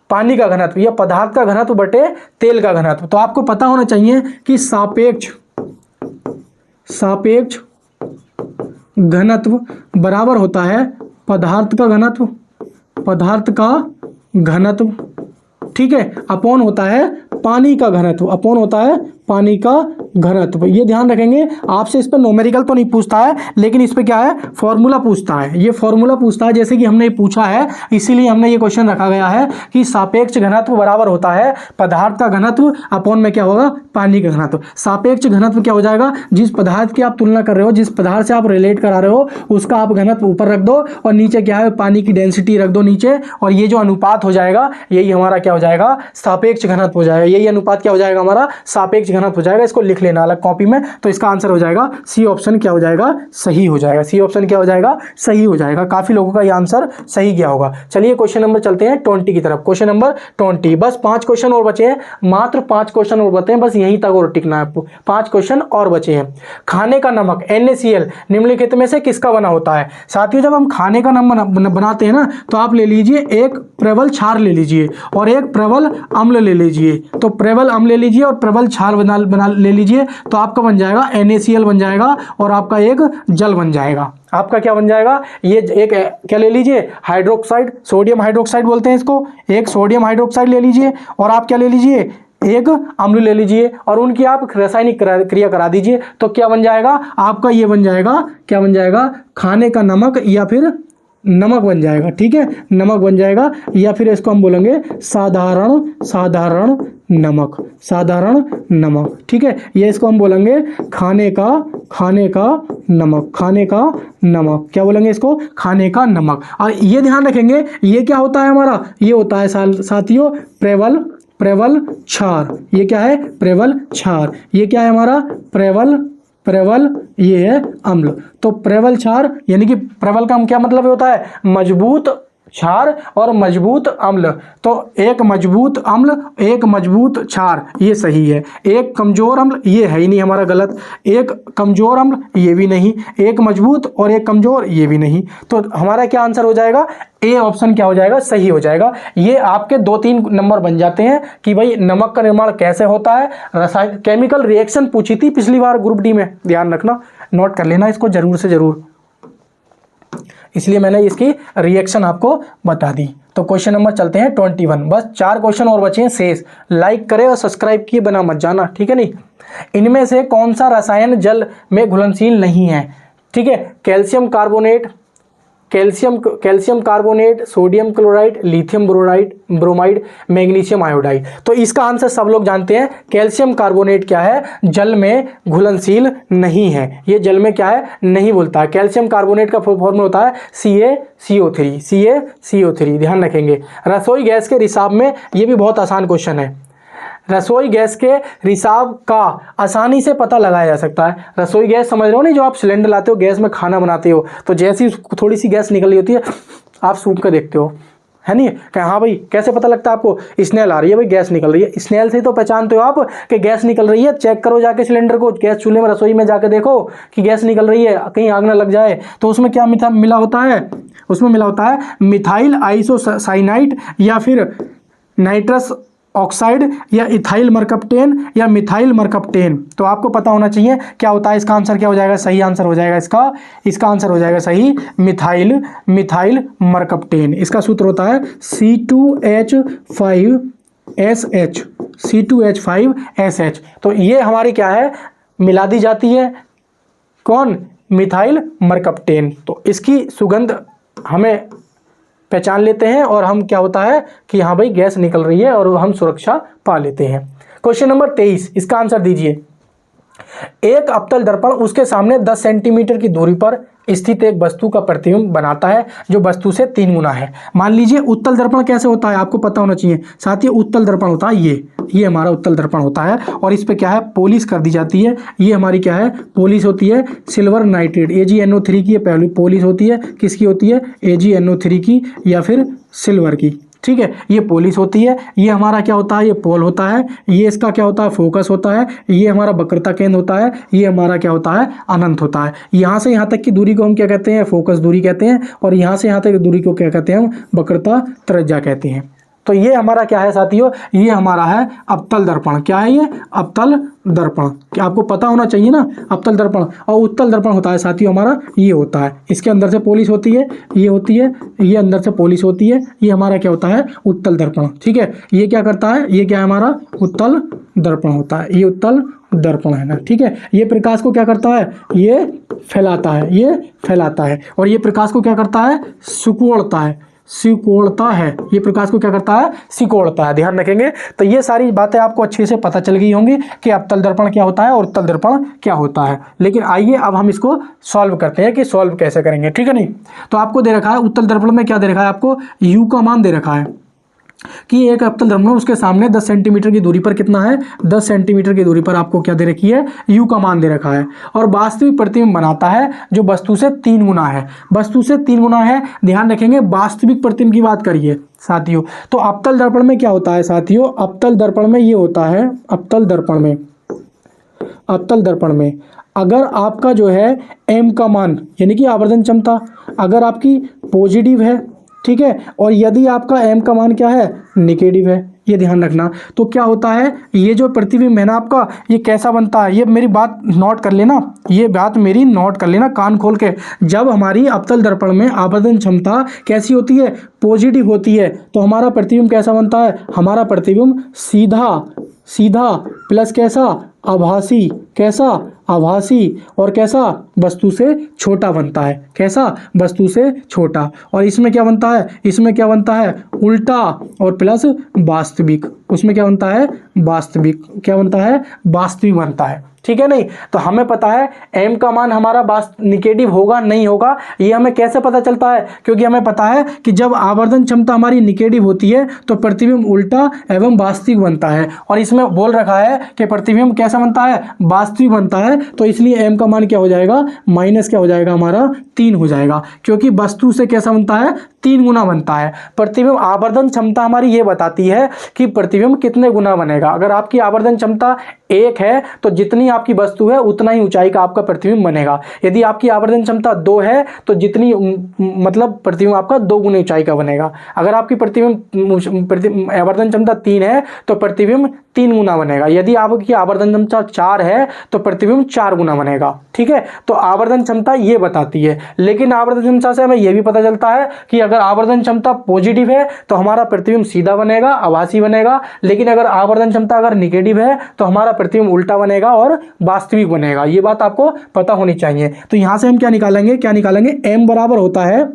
पानी का घनत्व, या पदार्थ का घनत्व बटे तेल का घनत्व। तो आपको पता होना चाहिए कि सापेक्ष घनत्व बराबर होता है पदार्थ का घनत्व, ठीक है, अपॉन होता है पानी का घनत्व, अपॉन होता है पानी का घनत्व। ये ध्यान रखेंगे। आपसे इस पर न्यूमेरिकल तो नहीं पूछता है, लेकिन इस पे क्या है, फॉर्मूला पूछता है। ये फॉर्मूला पूछता है, जैसे कि हमने पूछा है, इसीलिए हमने ये क्वेश्चन रखा गया है कि सापेक्ष घनत्व बराबर होता है पदार्थ का घनत्व अपॉन में क्या होगा, पानी का घनत्व। सापेक्ष घनत्व क्या हो जाएगा, जिस पदार्थ की आप तुलना कर रहे हो, जिस पदार्थ से आप रिलेट करा रहे हो, उसका आप घनत्व ऊपर रख दो और नीचे क्या है, पानी की डेंसिटी रख दो नीचे, और ये जो अनुपात हो जाएगा यही हमारा क्या हो जाएगा, सापेक्ष घनत्व हो जाएगा। यही अनुपात क्या हो जाएगा, हमारा सापेक्ष घनत्व हो जाएगा। इसको लिख लेना अलग कॉपी में। तो इसका आंसर हो जाएगा सी ऑप्शन क्या हो जाएगा, सही हो जाएगा। सी ऑप्शन क्या हो जाएगा, सही हो जाएगा। काफी लोगों का ये आंसर सही गया होगा। चलिए क्वेश्चन नंबर चलते हैं 20 की तरफ। क्वेश्चन नंबर 20, बस 5 क्वेश्चन और बचे हैं, मात्र 5 क्वेश्चन और बचे हैं, बस यहीं तक और टिकना है आपको। 5 क्वेश्चन और बचे हैं। खाने का नमक NaCl निम्नलिखित में से किसका बना होता है? साथियों, जब हम खाने का नमक बनाते हैं ना, तो आप ले लीजिए एक प्रबल क्षार ले लीजिए और एक प्रबल अम्ल ले लीजिए। तो प्रबल अम्ल ले लीजिए और प्रबल क्षार बना ले लीजिए, तो आपका बन जाएगा NaCl बन जाएगा, और आपका एक जल बन जाएगा। आपका क्या बन जाएगा, ये एक क्या ले लीजिए, हाइड्रोक्साइड, सोडियम हाइड्रोक्साइड बोलते हैं इसको। एक सोडियम हाइड्रोक्साइड ले लीजिए, और आप क्या ले लीजिए, एक अम्ल ले लीजिए, और उनकी आप रासायनिक क्रिया करा दीजिए। तो क्या बन जाएगा आपका, ये बन जाएगा, क्या बन जाएगा, खाने का नमक या फिर नमक बन जाएगा। ठीक है, नमक बन जाएगा, या फिर इसको हम बोलेंगे साधारण नमक। ठीक है, ये इसको हम बोलेंगे खाने का नमक। क्या बोलेंगे इसको, खाने का नमक। और ये ध्यान रखेंगे, ये क्या होता है हमारा, ये होता है साथियों प्रबल क्षार। ये क्या है, प्रबल क्षार। ये क्या है हमारा, प्रबल, ये है अम्ल। तो प्रबल क्षार यानी कि प्रबल का क्या मतलब होता है, मजबूत क्षार और मजबूत अम्ल। तो एक मजबूत अम्ल, एक मजबूत क्षार, ये सही है। एक कमजोर अम्ल, ये है ही नहीं हमारा, गलत। एक कमजोर अम्ल, ये भी नहीं। एक मजबूत और एक कमजोर, ये भी नहीं। तो हमारा क्या आंसर हो जाएगा, ए ऑप्शन क्या हो जाएगा, सही हो जाएगा। ये आपके 2-3 नंबर बन जाते हैं कि भाई नमक का निर्माण कैसे होता है। रासायनिक केमिकल रिएक्शन पूछी थी पिछली बार ग्रुप डी में, ध्यान रखना, नोट कर लेना इसको जरूर से जरूर, इसलिए मैंने इसकी रिएक्शन आपको बता दी। तो क्वेश्चन नंबर चलते हैं 21, बस 4 क्वेश्चन और बचे हैं शेष। लाइक करें और सब्सक्राइब किए बिना मत जाना, ठीक है नहीं। इनमें से कौन सा रसायन जल में घुलनशील नहीं है? ठीक है, calcium carbonate, sodium chloride, lithium bromide, magnesium iodide. तो इसका आंसर सब लोग जानते हैं, कैल्शियम कार्बोनेट क्या है, जल में घुलनशील नहीं है। ये जल में क्या है, नहीं घुलता है। कैल्शियम कार्बोनेट का फॉर्मूला होता है CaCO3। ध्यान रखेंगे। रसोई गैस के रिसाव में, ये भी बहुत आसान क्वेश्चन है, रसोई गैस के रिसाव का आसानी से पता लगाया जा सकता है। रसोई गैस समझ रहे हो नहीं, जो आप सिलेंडर लाते हो, गैस में खाना बनाते हो, तो जैसी थोड़ी सी गैस निकल रही होती है, आप सूंघ कर देखते हो, है नहीं कि हाँ भाई कैसे पता लगता है आपको, स्मेल आ रही है भाई, गैस निकल रही है, स्मेल से तो पहचानते हो आप कि गैस निकल रही है। चेक करो जाके सिलेंडर को, गैस चूल्हे में रसोई में जाके देखो कि गैस निकल रही है, कहीं आग ना लग जाए। तो उसमें क्या मिला होता है, उसमें मिला होता है मिथाइल आइसोसाइनाइड या फिर नाइट्रस ऑक्साइड या इथाइल मरकप्टेन या मिथाइल मरकप्टेन। तो आपको पता होना चाहिए क्या होता है। इसका आंसर क्या हो जाएगा, सही आंसर हो जाएगा इसका आंसर हो जाएगा सही मिथाइल मरकप्टेन। इसका सूत्र होता है C2H5SH, C2H5SH। तो ये हमारी क्या है, मिला दी जाती है कौन, मिथाइल मरकप्टेन। तो इसकी सुगंध हमें पहचान लेते हैं और हम क्या होता है कि हाँ भाई गैस निकल रही है और हम सुरक्षा पा लेते हैं। क्वेश्चन नंबर 23, इसका आंसर दीजिए। एक अवतल दर्पण उसके सामने 10 सेंटीमीटर की दूरी पर स्थित एक वस्तु का प्रतिबिंब बनाता है जो वस्तु से 3 गुना है। मान लीजिए उत्तल दर्पण कैसे होता है आपको पता होना चाहिए साथियों। उत्तल दर्पण होता है ये हमारा उत्तल दर्पण होता है और इस पे क्या है, पॉलिश कर दी जाती है। ये हमारी क्या है, पॉलिश होती है सिल्वर नाइट्रेट AgNO3 की, ये पहली पॉलिश होती है। किसकी होती है, AgNO3 की या फिर सिल्वर की, ठीक है। ये पॉलिश होती है। ये हमारा क्या होता है, ये पोल होता है। ये इसका क्या होता है, फोकस होता है। ये हमारा वक्रता केंद्र होता है। ये हमारा क्या होता है, अनंत होता है। यहाँ से यहाँ तक की दूरी को हम क्या कहते हैं, फोकस दूरी कहते हैं। और यहाँ से यहाँ तक की दूरी को क्या कहते हैं, हम वक्रता त्रिज्या कहते हैं। तो ये हमारा क्या है साथियों, ये हमारा है अवतल दर्पण। क्या है ये, अवतल दर्पण। क्या आपको पता होना चाहिए ना, अवतल दर्पण। और उत्तल दर्पण होता है साथियों हमारा ये होता है, इसके अंदर से पॉलिश होती है, ये होती है, ये अंदर से पॉलिश होती है। ये हमारा क्या होता है, उत्तल दर्पण, ठीक है। ये क्या करता है, ये क्या है हमारा उत्तल दर्पण होता है, ये उत्तल दर्पण है ना, ठीक है। ये प्रकाश को क्या करता है, ये फैलाता है, ये फैलाता है। और ये प्रकाश को क्या करता है, सिकोड़ता है, सिकोड़ता है। ये प्रकाश को क्या करता है, सिकोड़ता है। ध्यान रखेंगे। तो ये सारी बातें आपको अच्छे से पता चल गई होंगी कि अवतल दर्पण क्या होता है और उत्तल दर्पण क्या होता है। लेकिन आइए अब हम इसको सॉल्व करते हैं कि सॉल्व कैसे करेंगे, ठीक है नहीं। तो आपको दे रखा है उत्तल दर्पण में क्या दे रखा है, आपको यू का मान दे रखा है कि एक अवतल दर्पण उसके सामने 10 सेंटीमीटर की दूरी पर कितना है, 10 सेंटीमीटर की दूरी पर आपको क्या दे रखी है, यू का मान दे रखा है। और वास्तविक प्रतिबिंब बनाता है जो वस्तु से 3 गुना है, वस्तु से 3 गुना है। ध्यान रखेंगे, वास्तविक प्रतिबिंब की बात करिए साथियों। तो अवतल दर्पण में क्या होता है साथियों, अवतल दर्पण में ये होता है, अवतल दर्पण में अगर आपका जो है एम का मान यानी कि आवर्धन क्षमता अगर आपकी पॉजिटिव है, ठीक है, और यदि आपका एम का मान क्या है, नेगेटिव है, ये ध्यान रखना। तो क्या होता है, ये जो प्रतिबिंब है ना आपका, ये कैसा बनता है, ये मेरी बात नोट कर लेना, ये बात मेरी नोट कर लेना कान खोल के। जब हमारी अवतल दर्पण में आवर्धन क्षमता कैसी होती है, पॉजिटिव होती है, तो हमारा प्रतिबिंब कैसा बनता है, हमारा प्रतिबिंब सीधा प्लस कैसा, आभासी, कैसा, आभासी, और कैसा, वस्तु से छोटा बनता है, कैसा, वस्तु से छोटा। और इसमें क्या बनता है, इसमें क्या बनता है, उल्टा और प्लस वास्तविक। उसमें क्या बनता है, वास्तविक, क्या बनता है, वास्तविक बनता है, ठीक है नहीं। तो हमें पता है एम का मान हमारा निगेटिव होगा नहीं होगा, ये हमें कैसे पता चलता है, क्योंकि हमें पता है कि जब आवर्धन क्षमता हमारी निगेटिव होती है तो प्रतिबिंब उल्टा एवं वास्तविक बनता है। और इसमें बोल रखा है कि प्रतिबिंब कैसा बनता है, वास्तविक बनता है। तो इसलिए एम का मान क्या हो जाएगा, माइनस क्या हो जाएगा हमारा, 3 हो जाएगा, क्योंकि वस्तु से कैसा बनता है, 3 गुना बनता है। प्रतिबिंब आवर्धन क्षमता हमारी ये बताती है कि प्रतिबिंब कितने गुना बनेगा। अगर आपकी आवर्धन क्षमता 1 है तो जितनी आपकी वस्तु है उतना ही ऊंचाई का आपका प्रतिबिंब बनेगा। यदि आपकी आवर्धन क्षमता 2 है तो जितनी मतलब प्रतिबिंब आपका 2 गुना ऊंचाई का बनेगा। अगर आपकी प्रतिबिंब आवर्धन क्षमता 3 है तो प्रतिबिंब 3 गुना बनेगा। यदि आपकी आवर्धन क्षमता 4 है तो प्रतिबिंब 4 गुना बनेगा, ठीक है। तो आवर्धन क्षमता ये बताती है। लेकिन आवर्धन क्षमता से हमें यह भी पता चलता है कि अगर आवर्धन क्षमता पॉजिटिव है तो हमारा प्रतिबिंब सीधा बनेगा, आभासी बनेगा। लेकिन अगर आवर्धन क्षमता अगर निगेटिव है तो हमारा प्रतिबिंब उल्टा बनेगा और वास्तविक बनेगा। ये बात आपको पता होनी चाहिए। तो यहां से हम क्या निकालेंगे, एम बराबर होता है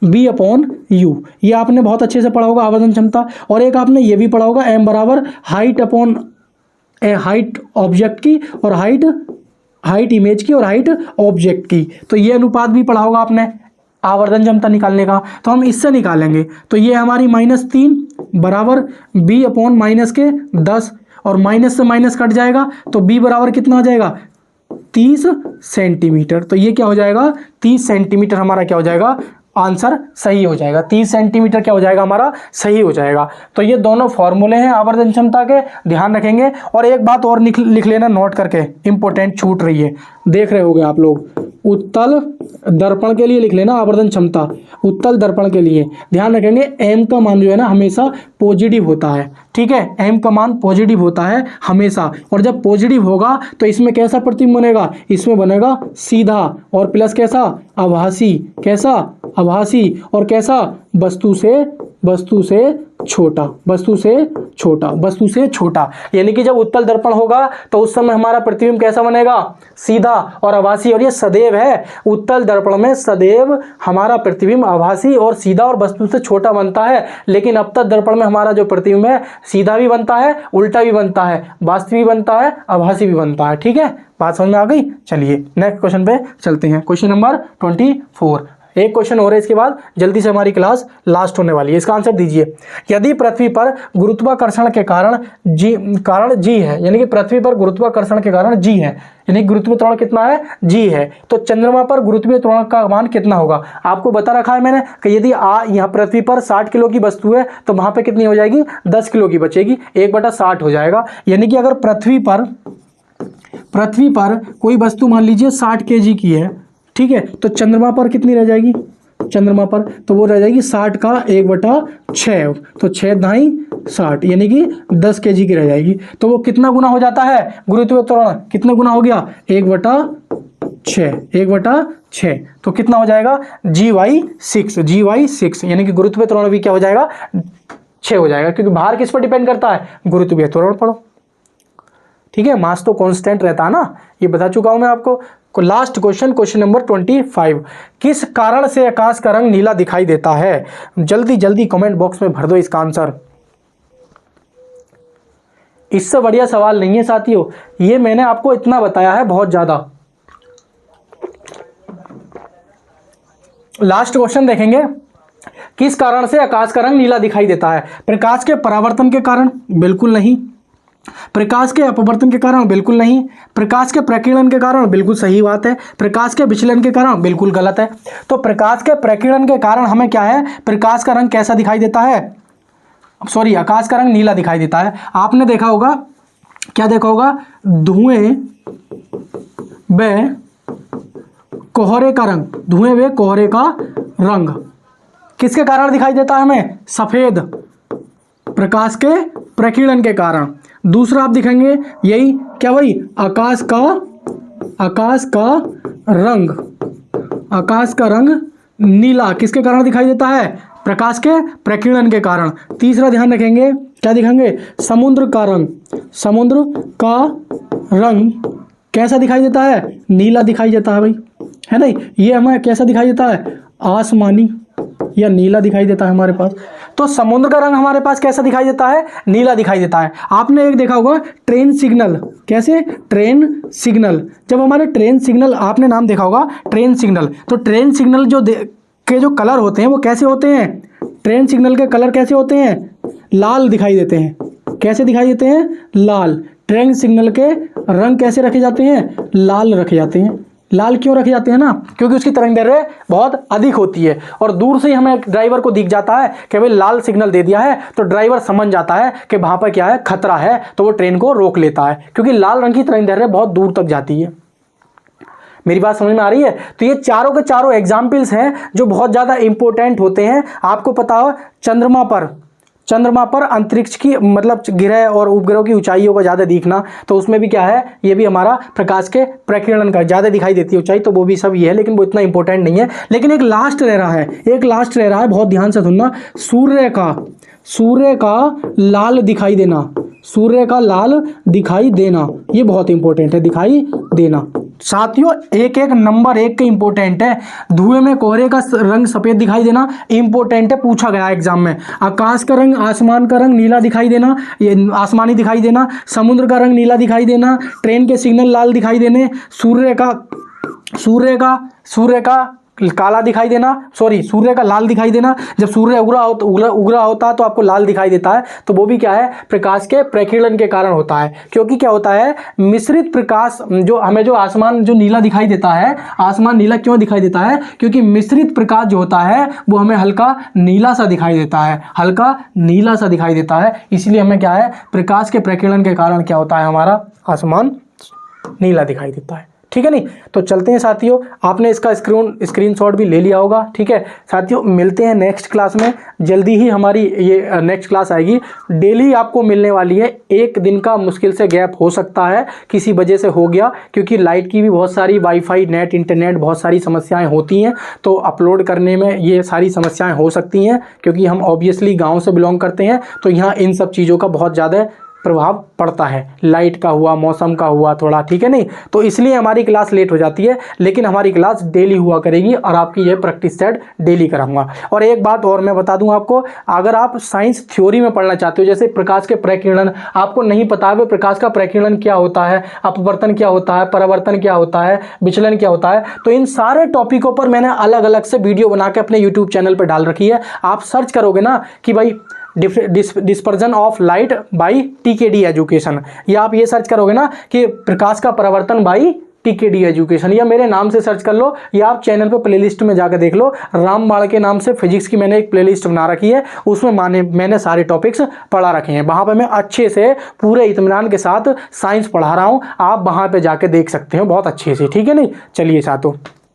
बी अपॉन यू। ये आपने बहुत अच्छे से पढ़ा होगा आवर्धन क्षमता। और एक आपने ये भी पढ़ा होगा एम बराबर हाइट अपॉन हाइट ऑब्जेक्ट की और हाइट इमेज की और हाइट ऑब्जेक्ट की। तो ये अनुपात भी पढ़ा होगा आपने आवर्धन क्षमता निकालने का। तो हम इससे निकालेंगे। तो ये हमारी -3 बराबर बी अपॉन माइनस के 10 और माइनस से माइनस कट जाएगा तो बी बराबर कितना हो जाएगा, 30 सेंटीमीटर। तो ये क्या हो जाएगा, 30 सेंटीमीटर हमारा क्या हो जाएगा, आंसर सही हो जाएगा। 30 सेंटीमीटर क्या हो जाएगा हमारा, सही हो जाएगा। तो ये दोनों फॉर्मूले हैं आवर्धन क्षमता के, ध्यान रखेंगे। और एक बात और लिख लेना नोट करके, इंपॉर्टेंट छूट रही है, देख रहे होगे आप लोग, उत्तल दर्पण के लिए लिख लेना आवर्धन क्षमता, उत्तल दर्पण के लिए ध्यान रखेंगे m का मान जो है ना हमेशा पॉजिटिव होता है, ठीक है, m का मान पॉजिटिव होता है हमेशा। और जब पॉजिटिव होगा तो इसमें कैसा प्रतिबिंब बनेगा, इसमें बनेगा सीधा और प्लस कैसा, आभासी, कैसा, आभासी, और कैसा, वस्तु से छोटा, वस्तु से छोटा, वस्तु से छोटा। यानी कि जब उत्तल दर्पण होगा तो उस समय हमारा प्रतिबिंब कैसा बनेगा, सीधा और आभासी। और ये सदैव है, उत्तल दर्पण में सदैव हमारा प्रतिबिंब आभासी और सीधा और वस्तु से छोटा बनता है। लेकिन अपतल दर्पण में हमारा जो प्रतिबिंब है सीधा भी बनता है, उल्टा भी बनता है, वास्तविक भी बनता है, आभासी भी बनता है। ठीक है, बात समझ में आ गई। चलिए नेक्स्ट क्वेश्चन पे चलते हैं, क्वेश्चन नंबर 24। एक क्वेश्चन और है, इसके बाद जल्दी से हमारी क्लास लास्ट होने वाली है। इसका आंसर दीजिए। यदि पृथ्वी पर गुरुत्वाकर्षण के कारण जी है, यानी कि पृथ्वी पर गुरुत्वाकर्षण के कारण जी है, यानी गुरुत्वीय त्वरण कितना है, जी है, तो चंद्रमा पर गुरुत्वीय त्वरण का मान कितना होगा। आपको बता रखा है मैंने कि यदि यहाँ पृथ्वी पर 60 किलो की वस्तु है तो वहां पे कितनी हो जाएगी, 10 किलो की बचेगी, 1/60 हो जाएगा। यानी कि अगर पृथ्वी पर कोई वस्तु मान लीजिए 60 kg की है, ठीक है, तो चंद्रमा पर कितनी रह जाएगी, चंद्रमा पर तो वो रह जाएगी 60 का 1/6, तो 6 दाई 60, यानी कि 10 kg की रह जाएगी। तो वो कितना गुना हो जाता है, गुरुत्वीय त्वरण कितना गुना हो गया, 1/6, तो कितना हो जाएगा Gy6, यानी कि गुरुत्वीय त्वरण भी क्या हो जाएगा, 6 हो जाएगा, क्योंकि भार किस पर डिपेंड करता है, गुरुत्वीय त्वरण पर। ठीक है, मास तो कांस्टेंट रहता है ना, ये बता चुका हूं मैं आपको। Last question, question number 25। किस कारण से आकाश का रंग नीला दिखाई देता है। जल्दी जल्दी कमेंट बॉक्स में भर दो इसका आंसर। इससे बढ़िया सवाल नहीं है साथियों, ये मैंने आपको इतना बताया है, बहुत ज्यादा। लास्ट क्वेश्चन देखेंगे, किस कारण से आकाश का रंग नीला दिखाई देता है। प्रकाश के परावर्तन के कारण, बिल्कुल नहीं। प्रकाश के अपवर्तन के कारण, बिल्कुल नहीं। प्रकाश के प्रकीर्णन के कारण, बिल्कुल सही बात है। प्रकाश के विचलन के कारण, बिल्कुल गलत है। तो प्रकाश के प्रकीर्णन के कारण हमें क्या है, प्रकाश का रंग कैसा दिखाई देता है, सॉरी, आकाश का रंग नीला दिखाई देता है। आपने देखा होगा, क्या देखा होगा, धुएं व कोहरे का रंग, धुएं व कोहरे का रंग किसके कारण दिखाई देता है हमें, सफेद, प्रकाश के प्रकीर्णन के कारण। दूसरा आप दिखेंगे यही क्या भाई, आकाश का रंग नीला किसके कारण दिखाई देता है, प्रकाश के प्रकीर्णन के कारण। तीसरा ध्यान रखेंगे, क्या दिखाएंगे, समुद्र का रंग कैसा दिखाई देता है, नीला दिखाई देता है भाई, है नहीं, ये हमें कैसा दिखाई देता है, आसमानी या नीला दिखाई देता है हमारे पास। तो समुद्र का रंग हमारे पास कैसा दिखाई देता है, नीला दिखाई देता है। आपने एक देखा होगा ट्रेन सिग्नल, कैसे, ट्रेन सिग्नल, जब हमारे ट्रेन सिग्नल, आपने नाम देखा होगा ट्रेन सिग्नल, तो ट्रेन सिग्नल के जो कलर होते हैं वो कैसे होते हैं, ट्रेन सिग्नल के कलर कैसे होते हैं, लाल दिखाई देते हैं। कैसे दिखाई देते हैं, लाल। ट्रेन सिग्नल के रंग कैसे रखे जाते हैं, लाल रखे जाते हैं। लाल क्यों रखे जाते हैं ना, क्योंकि उसकी तरंगदैर्घ्य बहुत अधिक होती है और दूर से ही हमें ड्राइवर को दिख जाता है कि भाई लाल सिग्नल दे दिया है, तो ड्राइवर समझ जाता है कि वहां पर क्या है, खतरा है, तो वो ट्रेन को रोक लेता है, क्योंकि लाल रंग की तरंगदैर्घ्य बहुत दूर तक जाती है। मेरी बात समझ में आ रही है। तो ये चारों के चारों एग्जाम्पल्स हैं जो बहुत ज्यादा इंपॉर्टेंट होते हैं। आपको पता हो, चंद्रमा पर अंतरिक्ष की मतलब ग्रह और उपग्रहों की ऊंचाइयों का ज़्यादा दिखना, तो उसमें भी क्या है, ये भी हमारा प्रकाश के प्रकीर्णन का ज़्यादा दिखाई देती है ऊंचाई, तो वो भी सब ये है, लेकिन वो इतना इंपॉर्टेंट नहीं है। लेकिन एक लास्ट रह रहा है, बहुत ध्यान से सुनना, सूर्य का लाल दिखाई देना, ये बहुत इंपॉर्टेंट है, दिखाई देना। साथियों एक नंबर 1 के इंपॉर्टेंट है। धुएं में कोहरे का रंग सफेद दिखाई देना इंपॉर्टेंट है, पूछा गया एग्जाम में। आकाश का रंग, आसमान का रंग नीला दिखाई देना, ये आसमानी दिखाई देना। समुद्र का रंग नीला दिखाई देना, ट्रेन के सिग्नल लाल दिखाई देने, सूर्य का काला दिखाई देना, सॉरी सूर्य का लाल दिखाई देना। जब सूर्य उगरा होता है तो आपको लाल दिखाई देता है, तो वो भी क्या है, प्रकाश के प्रकीर्णन के कारण होता है। क्योंकि क्या होता है, मिश्रित प्रकाश, जो हमें जो आसमान जो नीला दिखाई देता है, आसमान नीला क्यों दिखाई देता है, क्योंकि मिश्रित प्रकाश जो होता है वो हमें हल्का नीला सा दिखाई देता है, हल्का नीला सा दिखाई देता है। इसलिए हमें क्या है, प्रकाश के प्रकीर्णन के कारण क्या होता है, हमारा आसमान नीला दिखाई देता है। ठीक है नहीं, तो चलते हैं साथियों, आपने इसका स्क्रीनशॉट भी ले लिया होगा। ठीक है साथियों, मिलते हैं नेक्स्ट क्लास में। जल्दी ही हमारी ये नेक्स्ट क्लास आएगी, डेली आपको मिलने वाली है। एक दिन का मुश्किल से गैप हो सकता है, किसी वजह से हो गया, क्योंकि लाइट की भी बहुत सारी, वाईफाई, नेट, इंटरनेट, बहुत सारी समस्याएं होती हैं, तो अपलोड करने में ये सारी समस्याएं हो सकती हैं। क्योंकि हम ऑब्वियसली गाँव से बिलोंग करते हैं, तो यहाँ इन सब चीज़ों का बहुत ज़्यादा प्रभाव पड़ता है, लाइट का हुआ, मौसम का हुआ थोड़ा, ठीक है नहीं, तो इसलिए हमारी क्लास लेट हो जाती है। लेकिन हमारी क्लास डेली हुआ करेगी और आपकी ये प्रैक्टिस सेट डेली कराऊंगा। और एक बात और मैं बता दूं आपको, अगर आप साइंस थ्योरी में पढ़ना चाहते हो, जैसे प्रकाश के प्रकीर्णन आपको नहीं पता है, प्रकाश का प्रकीर्णन क्या होता है, अपवर्तन क्या होता है, परावर्तन क्या होता है, विचलन क्या होता है, तो इन सारे टॉपिकों पर मैंने अलग अलग से वीडियो बना के अपने यूट्यूब चैनल पर डाल रखी है। आप सर्च करोगे ना कि भाई dispersion of light by TKD education, या आप ये सर्च करोगे ना कि प्रकाश का परावर्तन बाई टीकेडी एजुकेशन, या मेरे नाम से सर्च कर लो, या आप चैनल पे प्लेलिस्ट में जाकर देख लो, रामबाण के नाम से फिजिक्स की मैंने एक प्लेलिस्ट बना रखी है, उसमें मैंने सारे टॉपिक्स पढ़ा रखे हैं। वहाँ पे मैं अच्छे से पूरे इत्मीनान के साथ साइंस पढ़ा रहा हूँ, आप वहाँ पे जाके देख सकते हो बहुत अच्छे से। ठीक है नहीं, चलिए साथियों,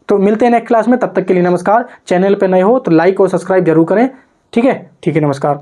तो मिलते हैं नेक्स्ट क्लास में, तब तक के लिए नमस्कार। चैनल पर नए हो तो लाइक और सब्सक्राइब जरूर करें। ठीक है, नमस्कार।